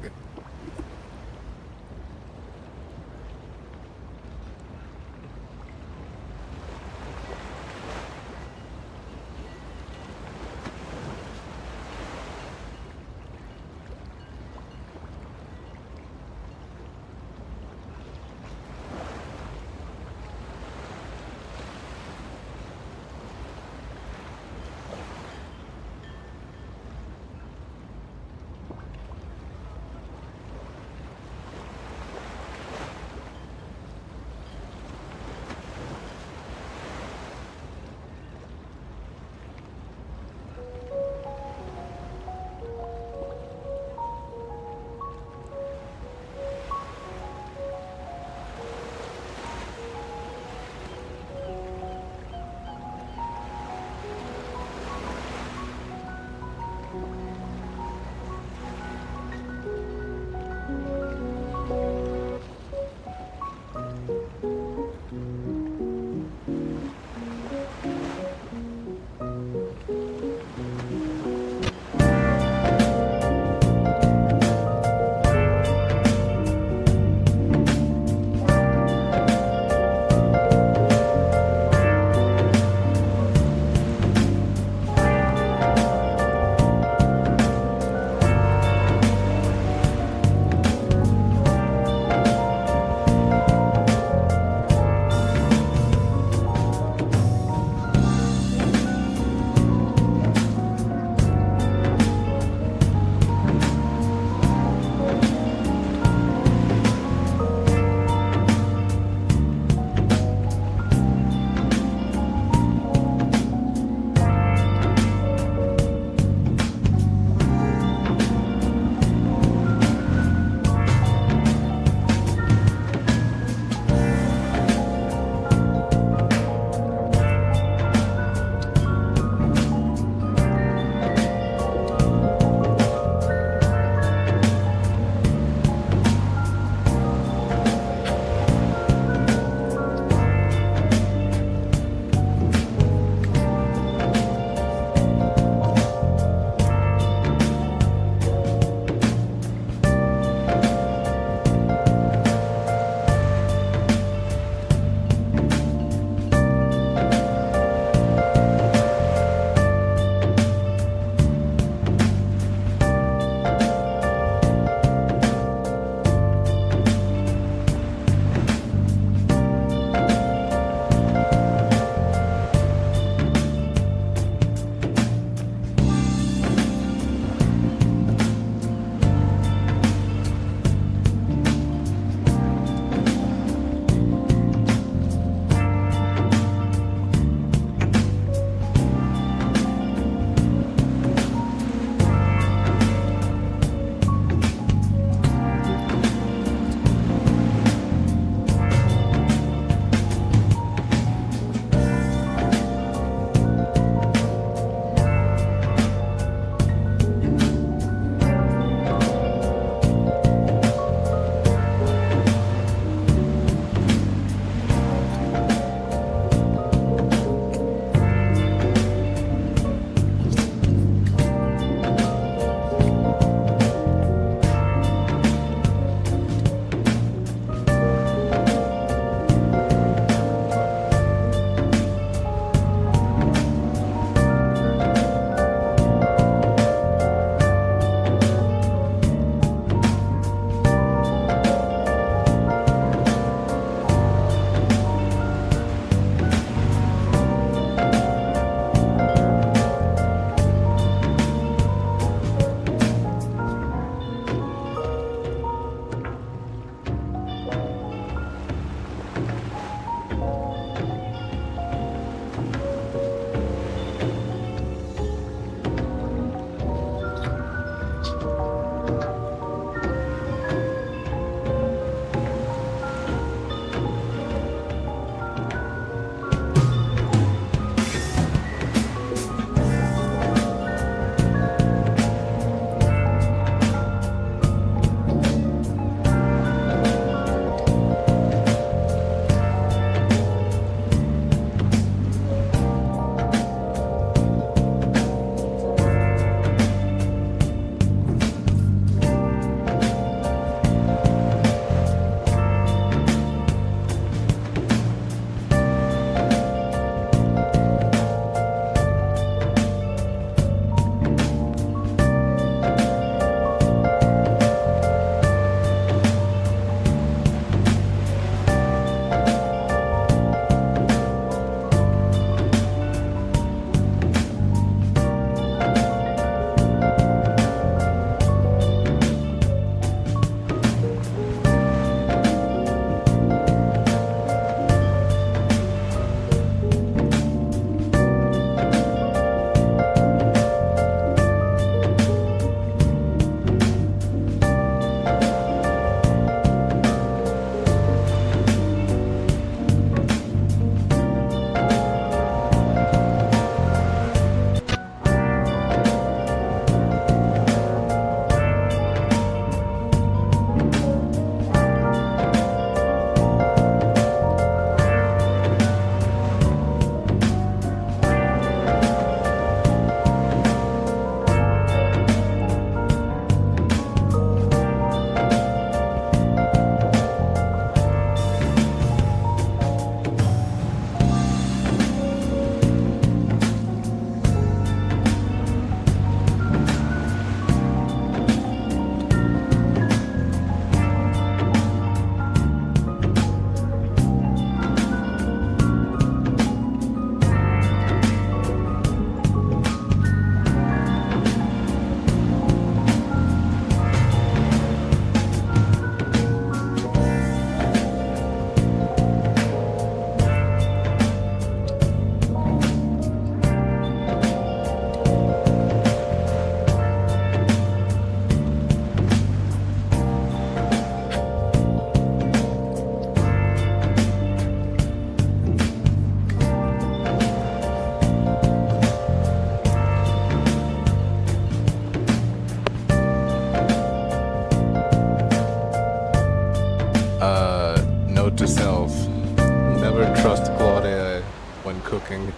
Note to self. Never trust Claudia when cooking.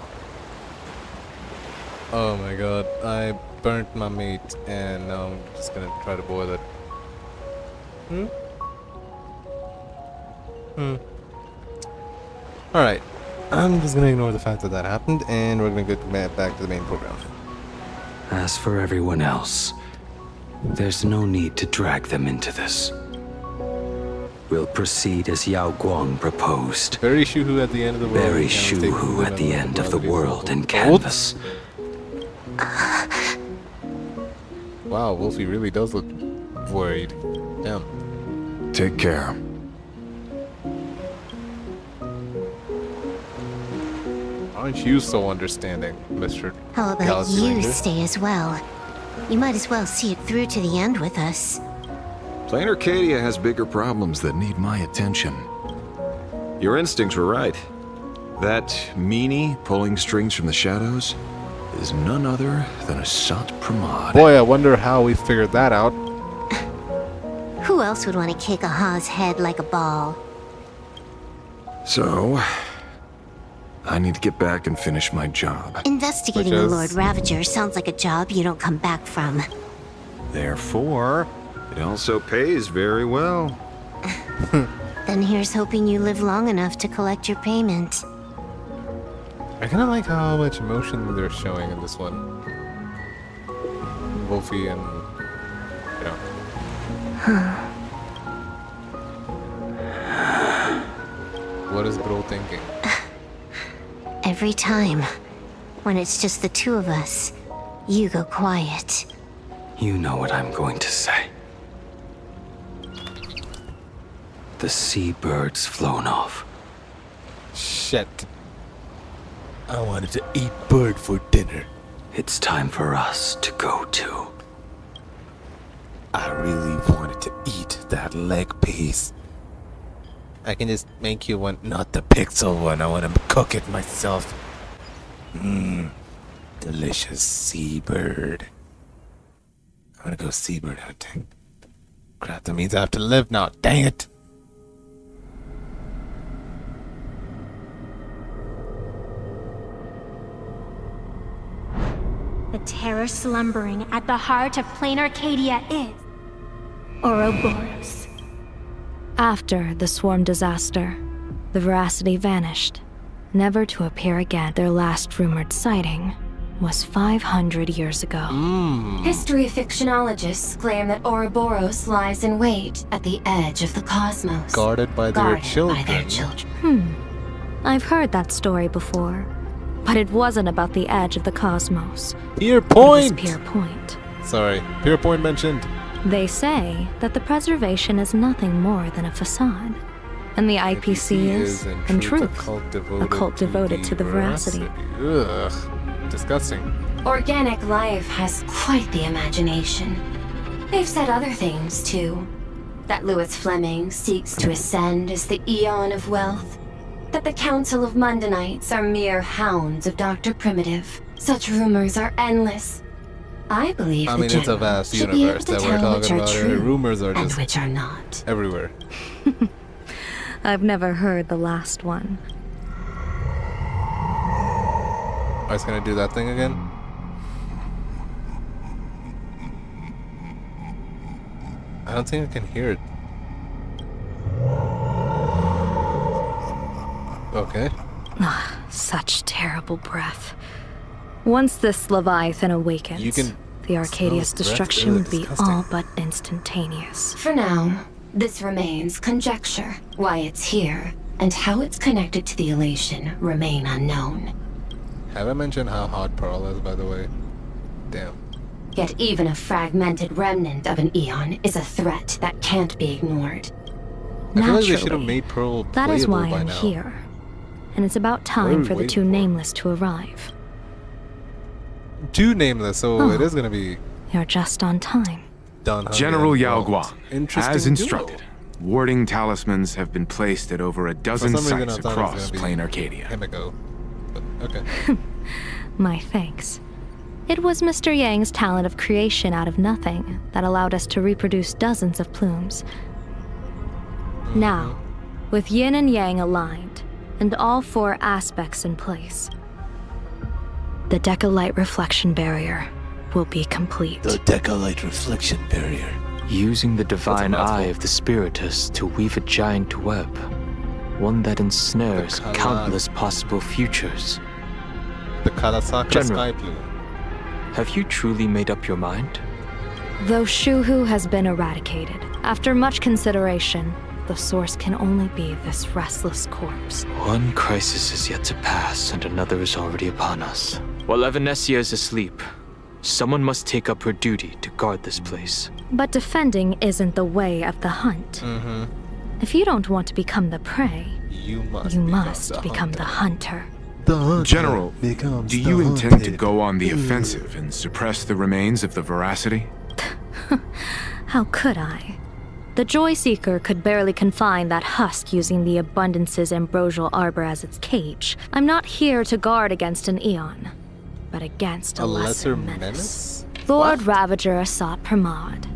Oh my god, I burnt my meat and now I'm just gonna try to boil it. Alright, I'm just gonna ignore the fact that that happened and we're gonna get back to the main program. As for everyone else, there's no need to drag them into this. We'll proceed as Yao Guang proposed. Bury Shuhu at the end of the world. Bury Shuhu at the end of the world in canvas. Wow, Wolfie really does look worried. Damn. Take care. Aren't you so understanding, Mr. How about Galaxy you Ranger? stay as well? You might as well see it through to the end with us. Plain Arcadia has bigger problems that need my attention. Your instincts were right. That meanie pulling strings from the shadows is none other than a Sat Pramod. Boy, I wonder how we figured that out. Who else would want to kick a Ha's head like a ball? So, I need to get back and finish my job. Investigating the Lord Ravager sounds like a job you don't come back from. Therefore, it also pays very well. Then here's hoping you live long enough to collect your payment. I kind of like how much emotion they're showing in this one. Wolfie and, you know. What is bro thinking? Every time, when it's just the two of us, you go quiet. You know what I'm going to say. The seabird's flown off. Shit. I wanted to eat bird for dinner. It's time for us to go too. I really wanted to eat that leg piece. I can just make you one. Not the pixel one, I want to cook it myself. Delicious seabird. I want to go seabird hunting. Crap, that means I have to live now. Dang it. The terror slumbering at the heart of Plain Arcadia is Ouroboros. After the swarm disaster, the Veracity vanished, never to appear again. Their last rumored sighting was 500 years ago. History fictionologists claim that Ouroboros lies in wait at the edge of the cosmos. Guarded by their children. I've heard that story before, but it wasn't about the edge of the cosmos. Pier Point! It was Pier Point. Sorry, Pier Point mentioned. They say that the preservation is nothing more than a facade. And the IPC is, in truth, a cult devoted to the veracity. Ugh. Disgusting. Organic life has quite the imagination. They've said other things, too. That Louis Fleming seeks to ascend as the Eon of Wealth. That the Council of Mundanites are mere hounds of Dr. Primitive. Such rumors are endless. I believe I mean, it's a vast universe that we're talking about. Rumors are just which are not. Everywhere. I've never heard the last one. I was gonna do that thing again. I don't think I can hear it. Okay. Such terrible breath. Once this Leviathan awakens, the Arcadia's destruction would be all but instantaneous. For now, this remains conjecture. Why it's here, and how it's connected to the elation, remain unknown. Have I mentioned how hot Pearl is, by the way? Damn. Yet even a fragmented remnant of an Eon is a threat that can't be ignored. I feel like they should have made Pearl playable That is why by I'm now. here. And it's about time for the two nameless to arrive. Two nameless, so it is gonna be You're just on time. done. General Yao Guang, Interesting as duo. instructed, warding talismans have been placed at over a dozen For some reason, sites I thought it was across gonna be Plain Arcadia. Himiko. But, okay. My thanks. It was Mr. Yang's talent of creation out of nothing that allowed us to reproduce dozens of plumes. Now, with yin and yang aligned, and all four aspects in place, the Decalite reflection barrier will be complete. The Decalite reflection barrier. Using the divine eye of the Spiritus to weave a giant web, one that ensnares countless possible futures. The Kalasaka General, Sky Blue. have you truly made up your mind? Though Shuhu has been eradicated, after much consideration, the source can only be this restless corpse. One crisis is yet to pass, and another is already upon us. While Evanesia is asleep, someone must take up her duty to guard this place. But defending isn't the way of the hunt. If you don't want to become the prey, You must become the hunter. General, do you intend to go on the offensive and suppress the remains of the Veracity? How could I? The Joy Seeker could barely confine that husk using the Abundance's ambrosial arbor as its cage. I'm not here to guard against an Eon, but against a lesser menace. Lord Ravager Asat Pramod.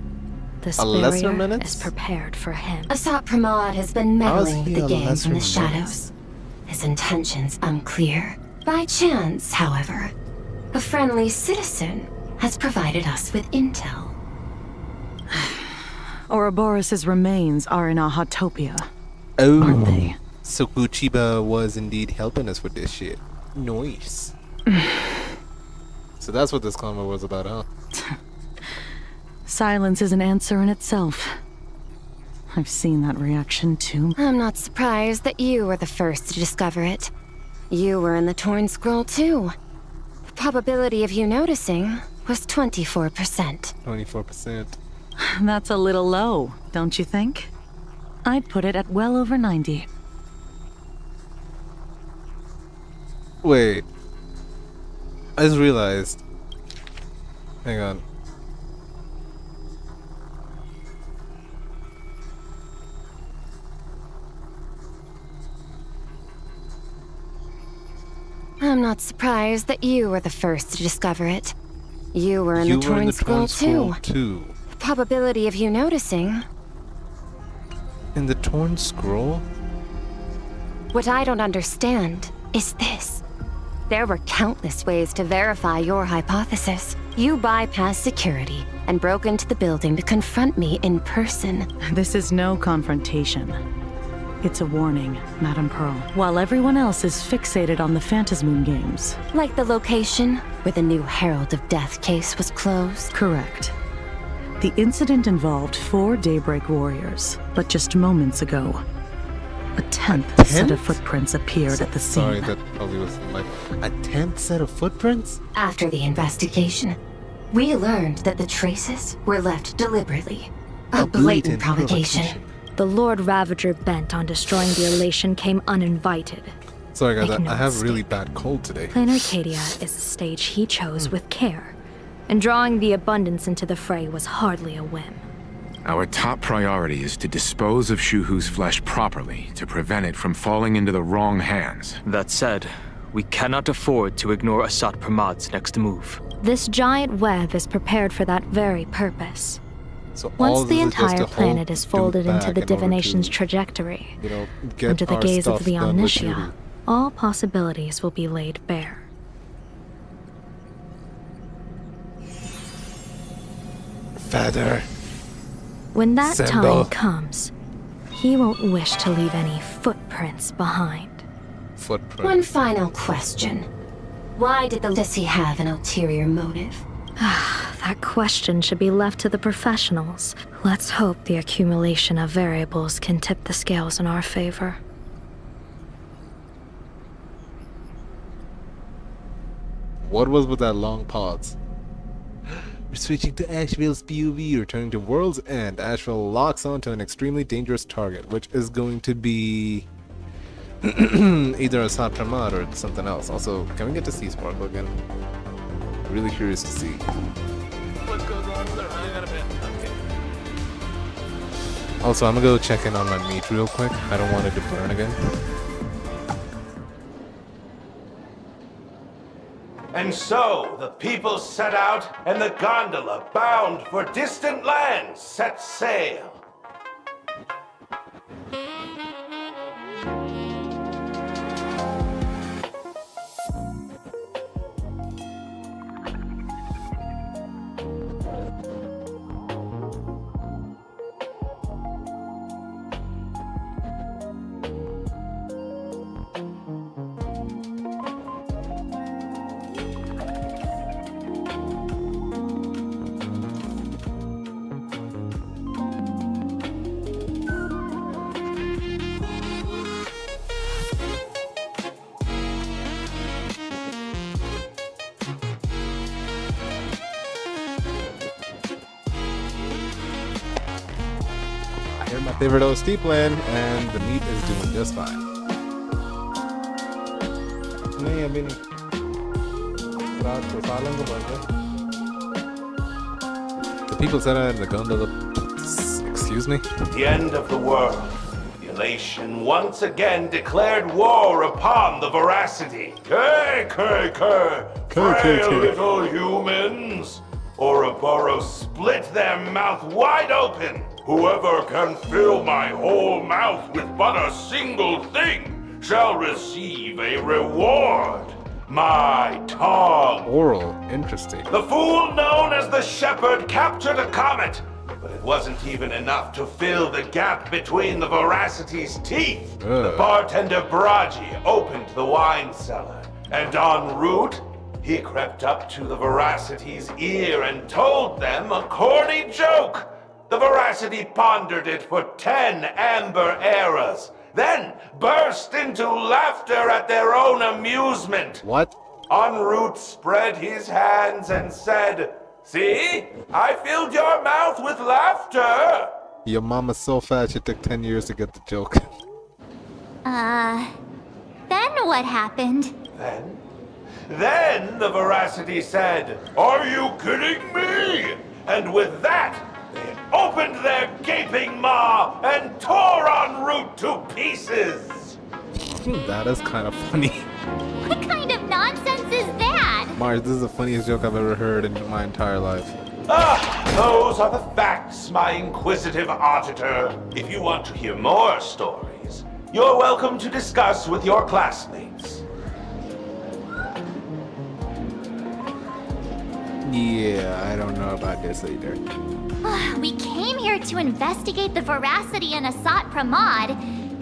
This barrier is prepared for him. Asat Pramod has been meddling with the gangs in the shadows. His intentions unclear. By chance, however, a friendly citizen has provided us with intel. Ouroboros' remains are in Ahatopia. Oh, aren't they? So Kuchiba was indeed helping us with this shit. Nice. So that's what this convo was about, huh? Silence is an answer in itself. I've seen that reaction too. I'm not surprised that you were the first to discover it. You were in the Torn Scroll too. The probability of you noticing was 24%. 24%. That's a little low, don't you think? I'd put it at well over 90. Wait. I just realized. Hang on. I'm not surprised that you were the first to discover it. You were in the Torn Scroll too. The probability of you noticing. In the Torn Scroll? What I don't understand is this. There were countless ways to verify your hypothesis. You bypassed security and broke into the building to confront me in person. This is no confrontation. It's a warning, Madame Pearl. While everyone else is fixated on the Phantasmoon games. Like the location where the new Herald of Death case was closed? Correct. The incident involved 4 Daybreak warriors, but just moments ago, a 10th set of footprints appeared at the scene. Sorry, that probably was like a 10th set of footprints? After the investigation, we learned that the traces were left deliberately. A blatant provocation. The Lord Ravager bent on destroying the elation came uninvited. Sorry guys, Make no I have mistake. really bad cold today. Planar Arcadia is a stage he chose with care, and drawing the Abundance into the fray was hardly a whim. Our top priority is to dispose of Shuhu's flesh properly to prevent it from falling into the wrong hands. That said, we cannot afford to ignore Asat Pramod's next move. This giant web is prepared for that very purpose. So Once the entire planet is folded into the divination's trajectory, get under the our gaze of stuff the done with Omniscia, Shuhu. all possibilities will be laid bare. Father. When that Symbol. time comes, he won't wish to leave any footprints behind. One final question. Why did the Lissy have an ulterior motive? That question should be left to the professionals. Let's hope the accumulation of variables can tip the scales in our favor. What was with that long pause? We're switching to Asheville's POV, returning to World's End. Asheville locks onto an extremely dangerous target, which is going to be either Asad Pramod or something else. Also, can we get to see Sparkle again? Really curious to see. What goes on there? I got a bit. Okay. Also, I'm gonna go check in on my meat real quick. I don't want it to burn again. And so the people set out, and the gondola, bound for distant lands, set sail. my favorite OST plan, and the meat is doing just fine. नहीं अभी नहीं रात को सालन को बंद है. The people said in the gondola. Excuse me? The end of the world. The elation once again declared war upon the veracity. Frail little humans. Ouroboros split their mouth wide open. Whoever can fill my whole mouth with but a single thing shall receive a reward. My tongue. Oral. Interesting. The fool known as the Shepherd captured a comet, but it wasn't even enough to fill the gap between the Veracity's teeth. The bartender Braji opened the wine cellar, and en route, he crept up to the Veracity's ear and told them a corny joke. The Veracity pondered it for 10 amber eras, then burst into laughter at their own amusement. What? En route spread his hands and said, "See, I filled your mouth with laughter." Your mama's so fat she took 10 years to get the joke. Then what happened? Then the Veracity said, "Are you kidding me?" And with that, they opened their gaping maw and tore en route to pieces. That is kind of funny. What kind of nonsense is that? Mars, this is the funniest joke I've ever heard in my entire life. Those are the facts, my inquisitive auditor. If you want to hear more stories, you're welcome to discuss with your classmates. Yeah, I don't know about this either. We came here to investigate the Veracity in Asat Pramod,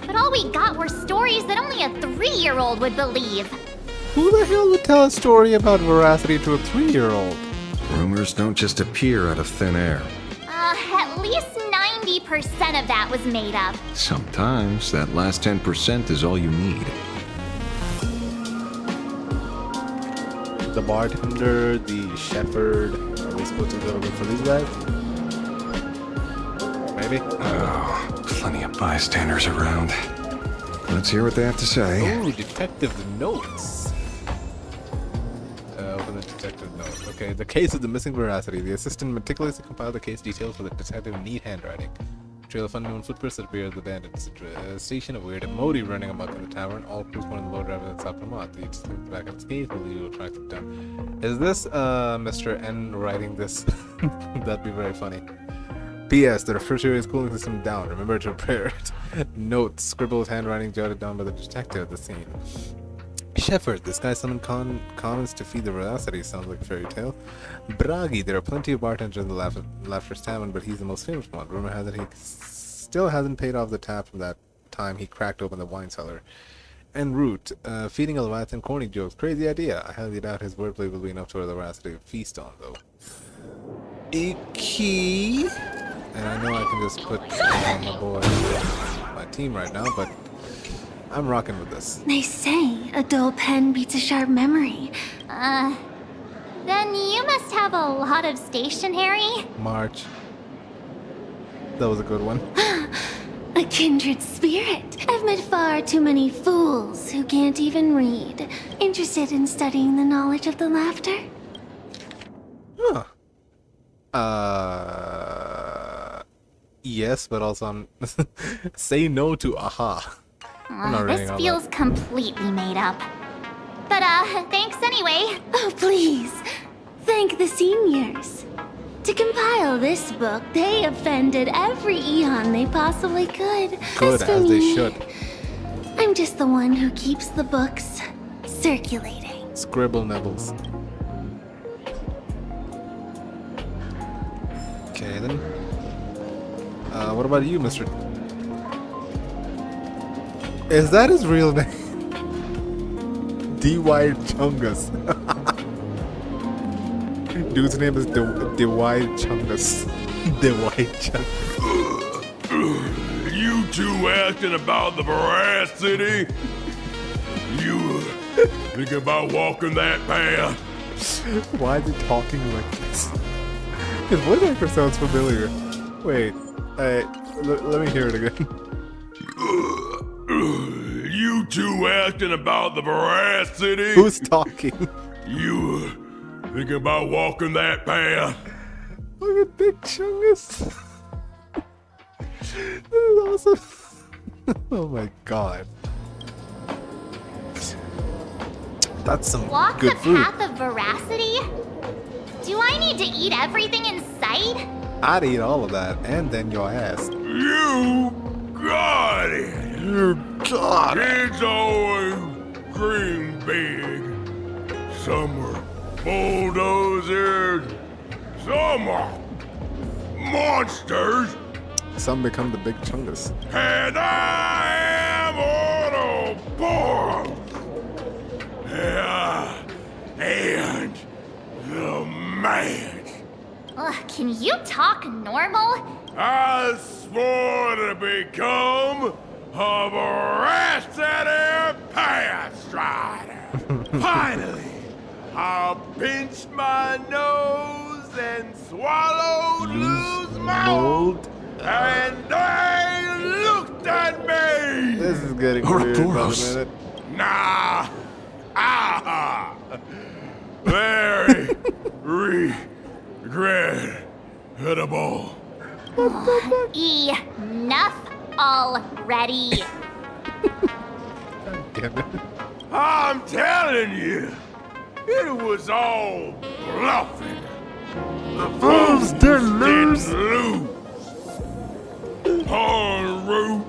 but all we got were stories that only a 3-year-old would believe. Who the hell would tell a story about Veracity to a 3-year-old? Rumors don't just appear out of thin air. At least 90% of that was made up. Sometimes that last 10% is all you need. The bartender, the shepherd, are we supposed to go look for these guys? Maybe? Oh, plenty of bystanders around. Let's hear what they have to say. Ooh, detective notes. Open the detective note. Okay, the case of the missing Veracity. The assistant meticulously compiled the case details for the detective in neat handwriting. Trail of unknown footprints that appear at the abandoned station, a weird emoji running amok in the tavern, all clues point to the boat driver that stopped him out. The detective back on his case, will you track them down? Is this Mr. N writing this? That'd be very funny. P.S. The refrigerator's cooling system down. Remember to repair it. Note, scribbled handwriting jotted down by the detective at the scene. Shepherd, this guy summoned commons to feed the Veracity. Sounds like a fairy tale. Bragi, there are plenty of bartenders in the Laughter's Tavern, but he's the most famous one. Rumor has it he still hasn't paid off the tab from that time he cracked open the wine cellar. En route, feeding a Leviathan corny jokes. Crazy idea. I highly doubt his wordplay will be enough for the Veracity to feast on, though. Icky. And I know I can just put my boy on my team right now, but I'm rocking with this. They say a dull pen beats a sharp memory. Then you must have a lot of stationery? March. That was a good one. A kindred spirit. I've met far too many fools who can't even read. Interested in studying the knowledge of the laughter? Huh. Yes, but also I'm say no to aha. This feels completely made up. But, thanks anyway. Oh, please. Thank the seniors. To compile this book, they offended every eon they possibly could. Good, as they should. I'm just the one who keeps the books circulating. Scribble nibbles. Okay, then. What about you, Mr. Is that his real name? D.Y. Chungus. Dude's name is D.Y. Chungus. D.Y. Chungus. You two asking about the Veracity? You thinking about walking that path? Why is he talking like this? His voice actor sounds familiar. Wait, Let me hear it again. You two asking about the veracity? Who's talking? You thinking about walking that path? Look at Big Chungus. This is awesome. Oh my god. That's some Walk good the food. path of veracity? Do I need to eat everything in sight? I'd eat all of that, and then your ass. You got it. You got it. Kids always dream big. Some are bulldozers. Some are monsters. Some become the Big Chungus. And I am Autobot. And the man. Ugh, can you talk normal? I swore to become a veracity path strider. Finally, I pinched my nose and swallowed loose mold, and they looked at me. This is getting weird by the minute. Nah. Very regrettable. Enough already. Damn it. I'm telling you, it was all bluffing. The fools didn't lose. En route,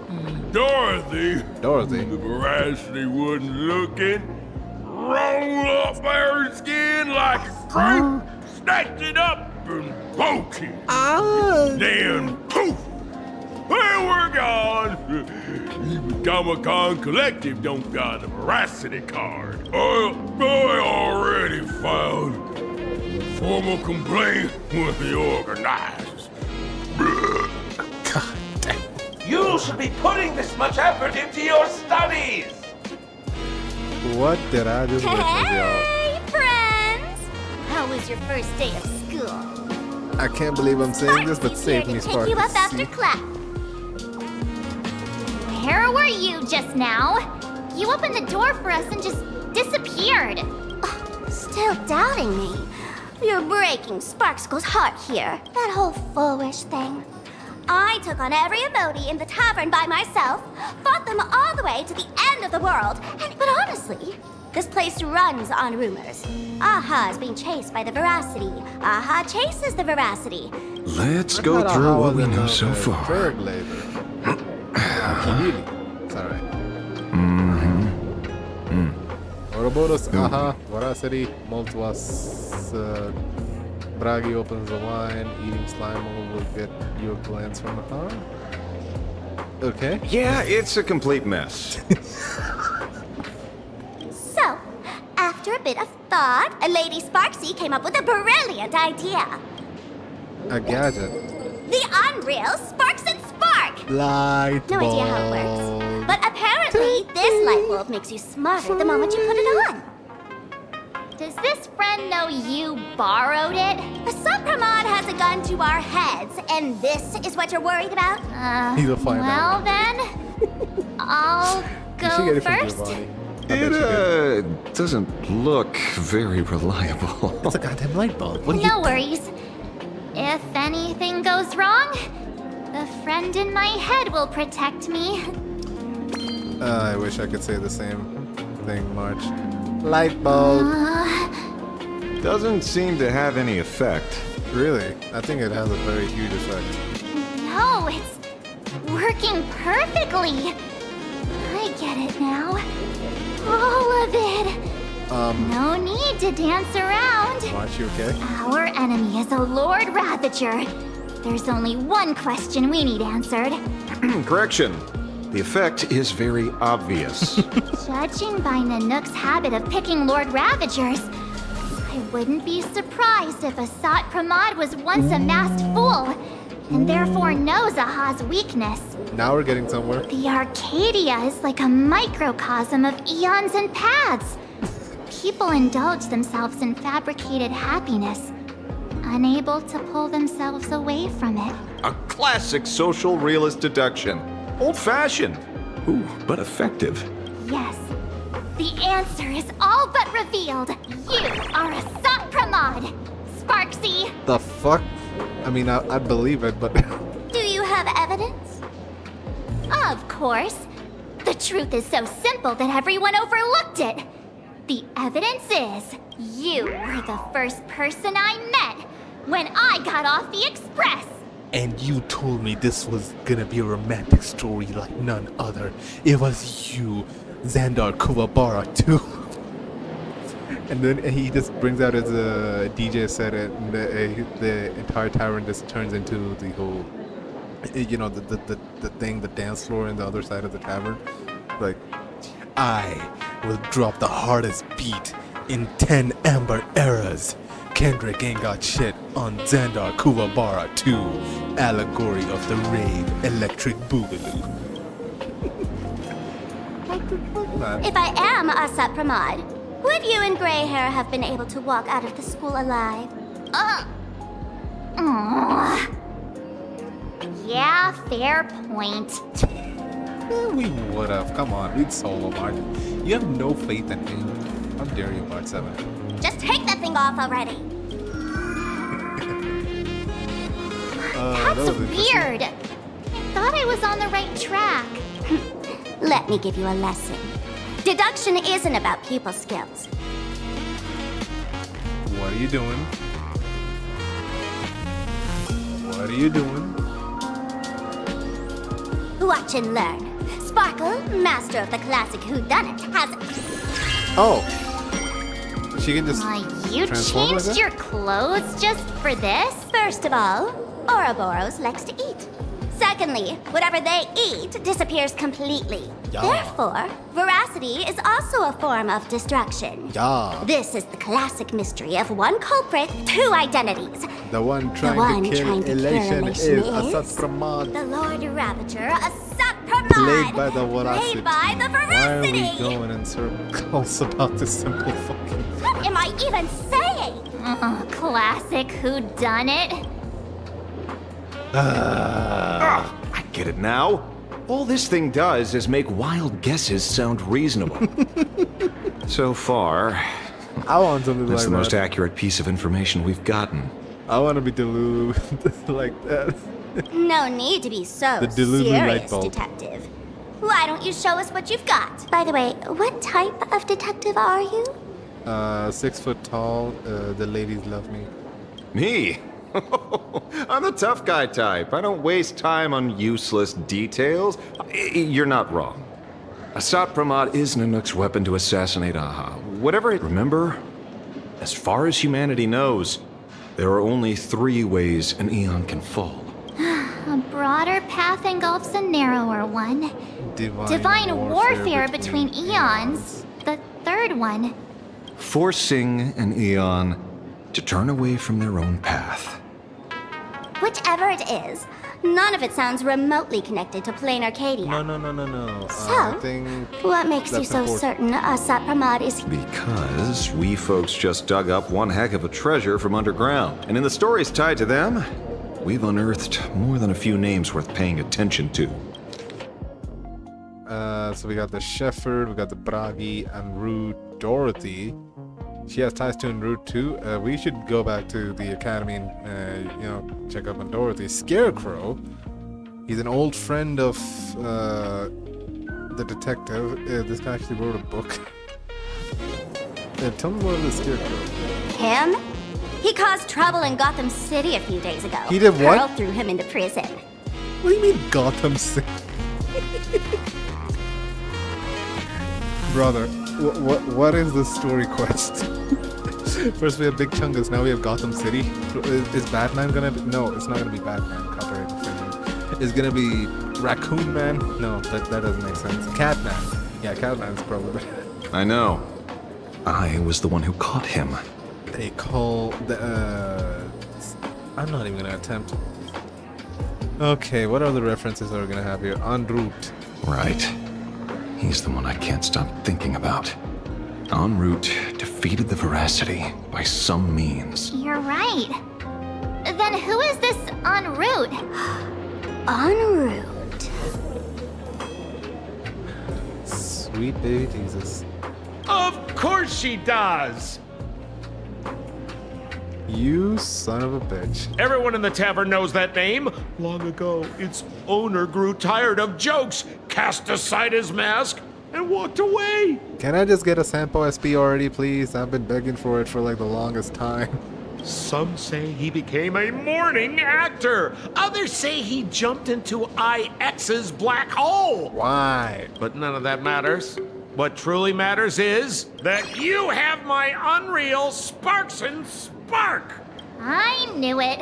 Dorothy. The veracity wasn't looking. Roll up her skin like a crepe, snatched it up and poke it. Then poof, there we're gone. Even Comic-Con Collective don't got a veracity card. I already filed a formal complaint with the organizers. God damn. You should be putting this much effort into your studies. What did I do with y'all? Hey, friends! How was your first day of school? I can't believe I'm saying this, but save me, Pick Sparky. you up after class. Where were you just now? You opened the door for us and just disappeared. Still doubting me? You're breaking Sparkskull's heart here. That whole foolish thing. I took on every emoji in the tavern by myself, fought them all the way to the end of the world, but honestly, this place runs on rumors. Aha is being chased by the veracity. Aha chases the veracity. Let's go through what we know so far. Trailblaze. It's alright. Ouroboros, aha, veracity, Moltwas, Bragi opens the wine, eating slime will get you a glance from afar. Okay. Yeah, it's a complete mess. So, after a bit of thought, Lady Sparksy came up with a brilliant idea. A gadget. The Unreal Sparks and Spark! Light No idea how it works. But apparently, this light bulb makes you smarter the moment you put it on. Does this friend know you borrowed it? Some Pramod has a gun to our heads, and this is what you're worried about? He'll find Well then, I'll You should go get it from first. Giovanni. It doesn't look very reliable. It's a goddamn light bulb. What do No worries. If anything goes wrong, the friend in my head will protect me. I wish I could say the same thing, March. Light bulb. Doesn't seem to have any effect. Really? I think it has a very huge effect. No, it's working perfectly. I get it now. All of it. No need to dance around. March, you okay? Our enemy is a Lord Ravager. There's only one question we need answered. Correction. The effect is very obvious. Judging by Nanook's habit of picking Lord Ravagers, I wouldn't be surprised if Asat Pramod was once a masked fool, and therefore knows Aha's weakness. Now we're getting somewhere. The Arcadia is like a microcosm of eons and paths. People indulge themselves in fabricated happiness. unable to pull themselves away from it. A classic social realist deduction. Old-fashioned. Ooh, but effective. Yes. The answer is all but revealed. You are a Sopramod, Sparksy. The fuck? I mean, I believe it, but Do you have evidence? Of course. The truth is so simple that everyone overlooked it. The evidence is you were the first person I met when I got off the express. and you told me this was gonna be a romantic story like none other. It was you, Xandar Kuwabara, too. And then he just brings out his DJ set, and the entire tavern just turns into the whole, you know, the thing, the dance floor in the other side of the tavern. Like, I will drop the hardest beat in 10 amber eras. Kendrick ain't got shit on Xandar Kuwabara 2, allegory of the rave electric boogaloo. If I am a Sopramod, would you and Grey Hair have been able to walk out of the school alive? Yeah, fair point. We would have. Come on, we'd solo Mart. You have no faith in me. How dare you, Mart 7? Just take that thing off already. That's weird. I thought I was on the right track. Let me give you a lesson. Deduction isn't about people skills. What are you doing? What are you doing? Watch and learn. Sparkle, master of the classic whodunit, has... Oh! She can just You transform like changed that? your clothes just for this? First of all, Ouroboros likes to eat. Secondly, whatever they eat disappears completely. Yeah. Therefore, veracity is also a form of destruction. Yeah. This is the classic mystery of one culprit, two identities. The one trying to kill Elation is a Sopramod. The Lord Ravager, a Sopramod. Played by the veracity. Played by the veracity. Why are we going in circles about this simple fucking... What am I even saying? Classic whodunit. I get it now. All this thing does is make wild guesses sound reasonable. So far, I want something that's like the most that. accurate piece of information we've gotten. I want to be Delulu like that. No need to be so The Delulu light serious, bulb. detective. Why don't you show us what you've got? By the way, what type of detective are you? 6 foot tall. The ladies love me. Me? I'm the tough guy type. I don't waste time on useless details. You're not wrong. A Sopramod is Nanook's weapon to assassinate Aha. Whatever it... Remember, as far as humanity knows, there are only 3 ways an Eon can fall. A broader path engulfs a narrower one. Divine warfare between eons. The third one. Forcing an Eon to turn away from their own path. Whichever it is, none of it sounds remotely connected to plain Arcadia. No. So, I think what makes you that's so important. certain a Sopramod is... Because we folks just dug up one heck of a treasure from underground. And in the stories tied to them, we've unearthed more than a few names worth paying attention to. So we got the Shepherd, we got the Bragi, and Rude Dorothy. She has ties to Enroute too. We should go back to the academy and, you know, check up on Dorothy. Scarecrow. He's an old friend of the detective. This guy actually wrote a book. Tell me more of the Scarecrow. Him? He caused trouble in Gotham City a few days ago. He did what? Pearl threw him into prison. What do you mean Gotham City? Brother, what is the story quest? First we have Big Chungus, now we have Gotham City. Is Batman gonna be... No, it's not gonna be Batman. Copyright infringement. It's gonna be Raccoon Man? No, that doesn't make sense. Catman. Yeah, Catman's probably... I know. I was the one who caught him. They call the... I'm not even gonna attempt. Okay, what other references are we gonna have here? En route. Right. He's the one I can't stop thinking about. En route defeated the veracity by some means. You're right. Then who is this en route? En route. Sweet baby Jesus. Of course she does! You son of a bitch. Everyone in the tavern knows that name. Long ago, its owner grew tired of jokes, cast aside his mask, and walked away. Can I just get a Sampo SP already, please? I've been begging for it for like the longest time. Some say he became a morning actor. Others say he jumped into IX's black hole. Why? But none of that matters. What truly matters is that you have my unreal Sparks and Spark. I knew it.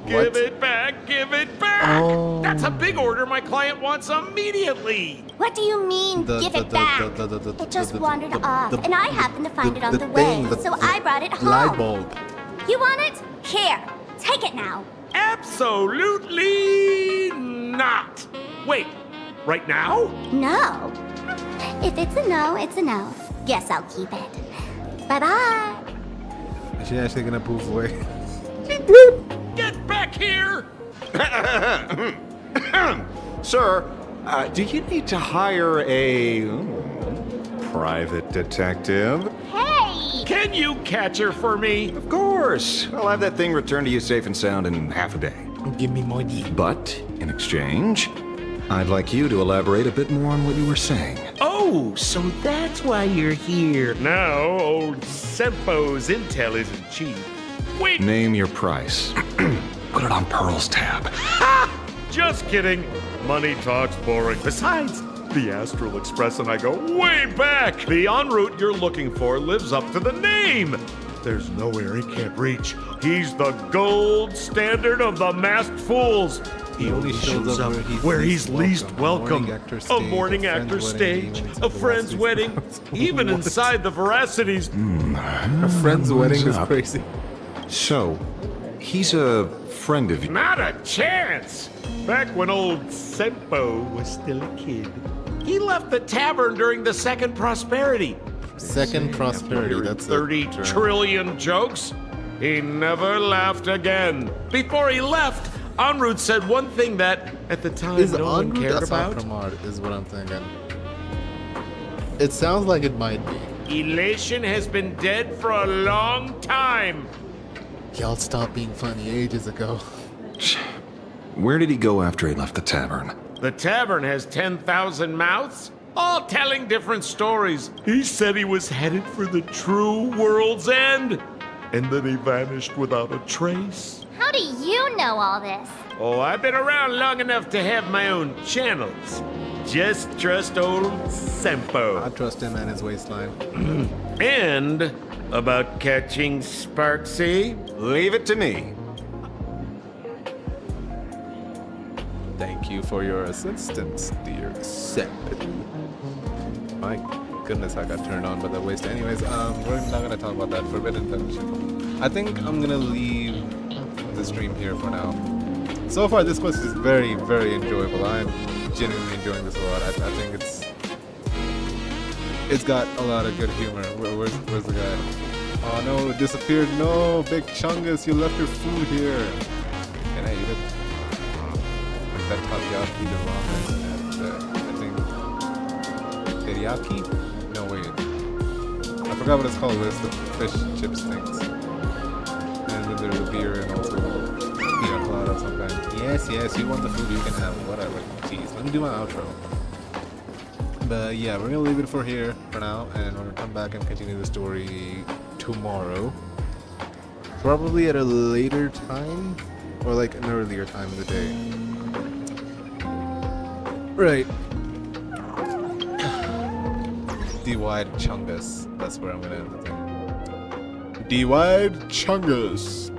Give it back, give it back. Oh. That's a big order my client wants immediately. What do you mean, give it back? It just wandered off, and I happened to find it on the way, so I brought it home. Light bulb. You want it? Here, take it now. Absolutely not. Wait, right now? No. If it's a no, it's a no. Guess I'll keep it. Bye-bye. Is she actually gonna poof away? Get back here! Sir, do you need to hire a private detective? Hey! Can you catch her for me? Of course. I'll have that thing returned to you safe and sound in half a day. Give me money. But, in exchange, I'd like you to elaborate a bit more on what you were saying. Oh, so that's why you're here. Now, old Sempo's intel isn't cheap. Wait! Name your price. Put it on Pearl's tab. Ha! Just kidding. Money talks boring. Besides, the Astral Express and I go way back. The en route you're looking for lives up to the name. There's nowhere he can't reach. He's the gold standard of the masked fools. He only shows up where he's least welcome. A morning actor stage, a friend's wedding, even inside the Veracities. A friend's wedding is crazy. So, he's a friend of yours? Not a chance! Back when old Sempo was still a kid, he left the tavern during the Second Prosperity. Second Prosperity, that's 30 trillion jokes. He never laughed again. Before he left, En route said one thing that, at the time, Is no one cared about. Is what I'm thinking. It sounds like it might be. Elation has been dead for a long time. Y'all stopped being funny ages ago. Where did he go after he left the tavern? The tavern has 10,000 mouths, all telling different stories. He said he was headed for the true world's end, and then he vanished without a trace. How do you know all this? Oh, I've been around long enough to have my own channels. Just trust old Sempo. I trust him and his waistline. And about catching Sparksy? Leave it to me. Thank you for your assistance, dear Sep. My goodness, I got turned on by the waist. Anyways, we're not gonna talk about that. Forbidden Touch. I think I'm gonna leave the stream here for now. So far, this quest is very, very enjoyable. I'm genuinely enjoying this a lot. I think it's got a lot of good humor. Where's the guy? Oh no, it disappeared. No, Big Chungus, you left your food here. Can I eat it? That takoyaki, the ramen, and I think teriyaki? No, wait. I forgot what it's called, but it's the fish chips things. And then there's a beer and also pina colada sometimes. Yes, you want the food, you can have it, whatever. Jeez, let me do my outro. But yeah, we're gonna leave it for here for now, and we're gonna come back and continue the story tomorrow. Probably at a later time, or like an earlier time in the day. Right. D-Wide Chungus. That's where I'm gonna end the thing. D-Wide Chungus.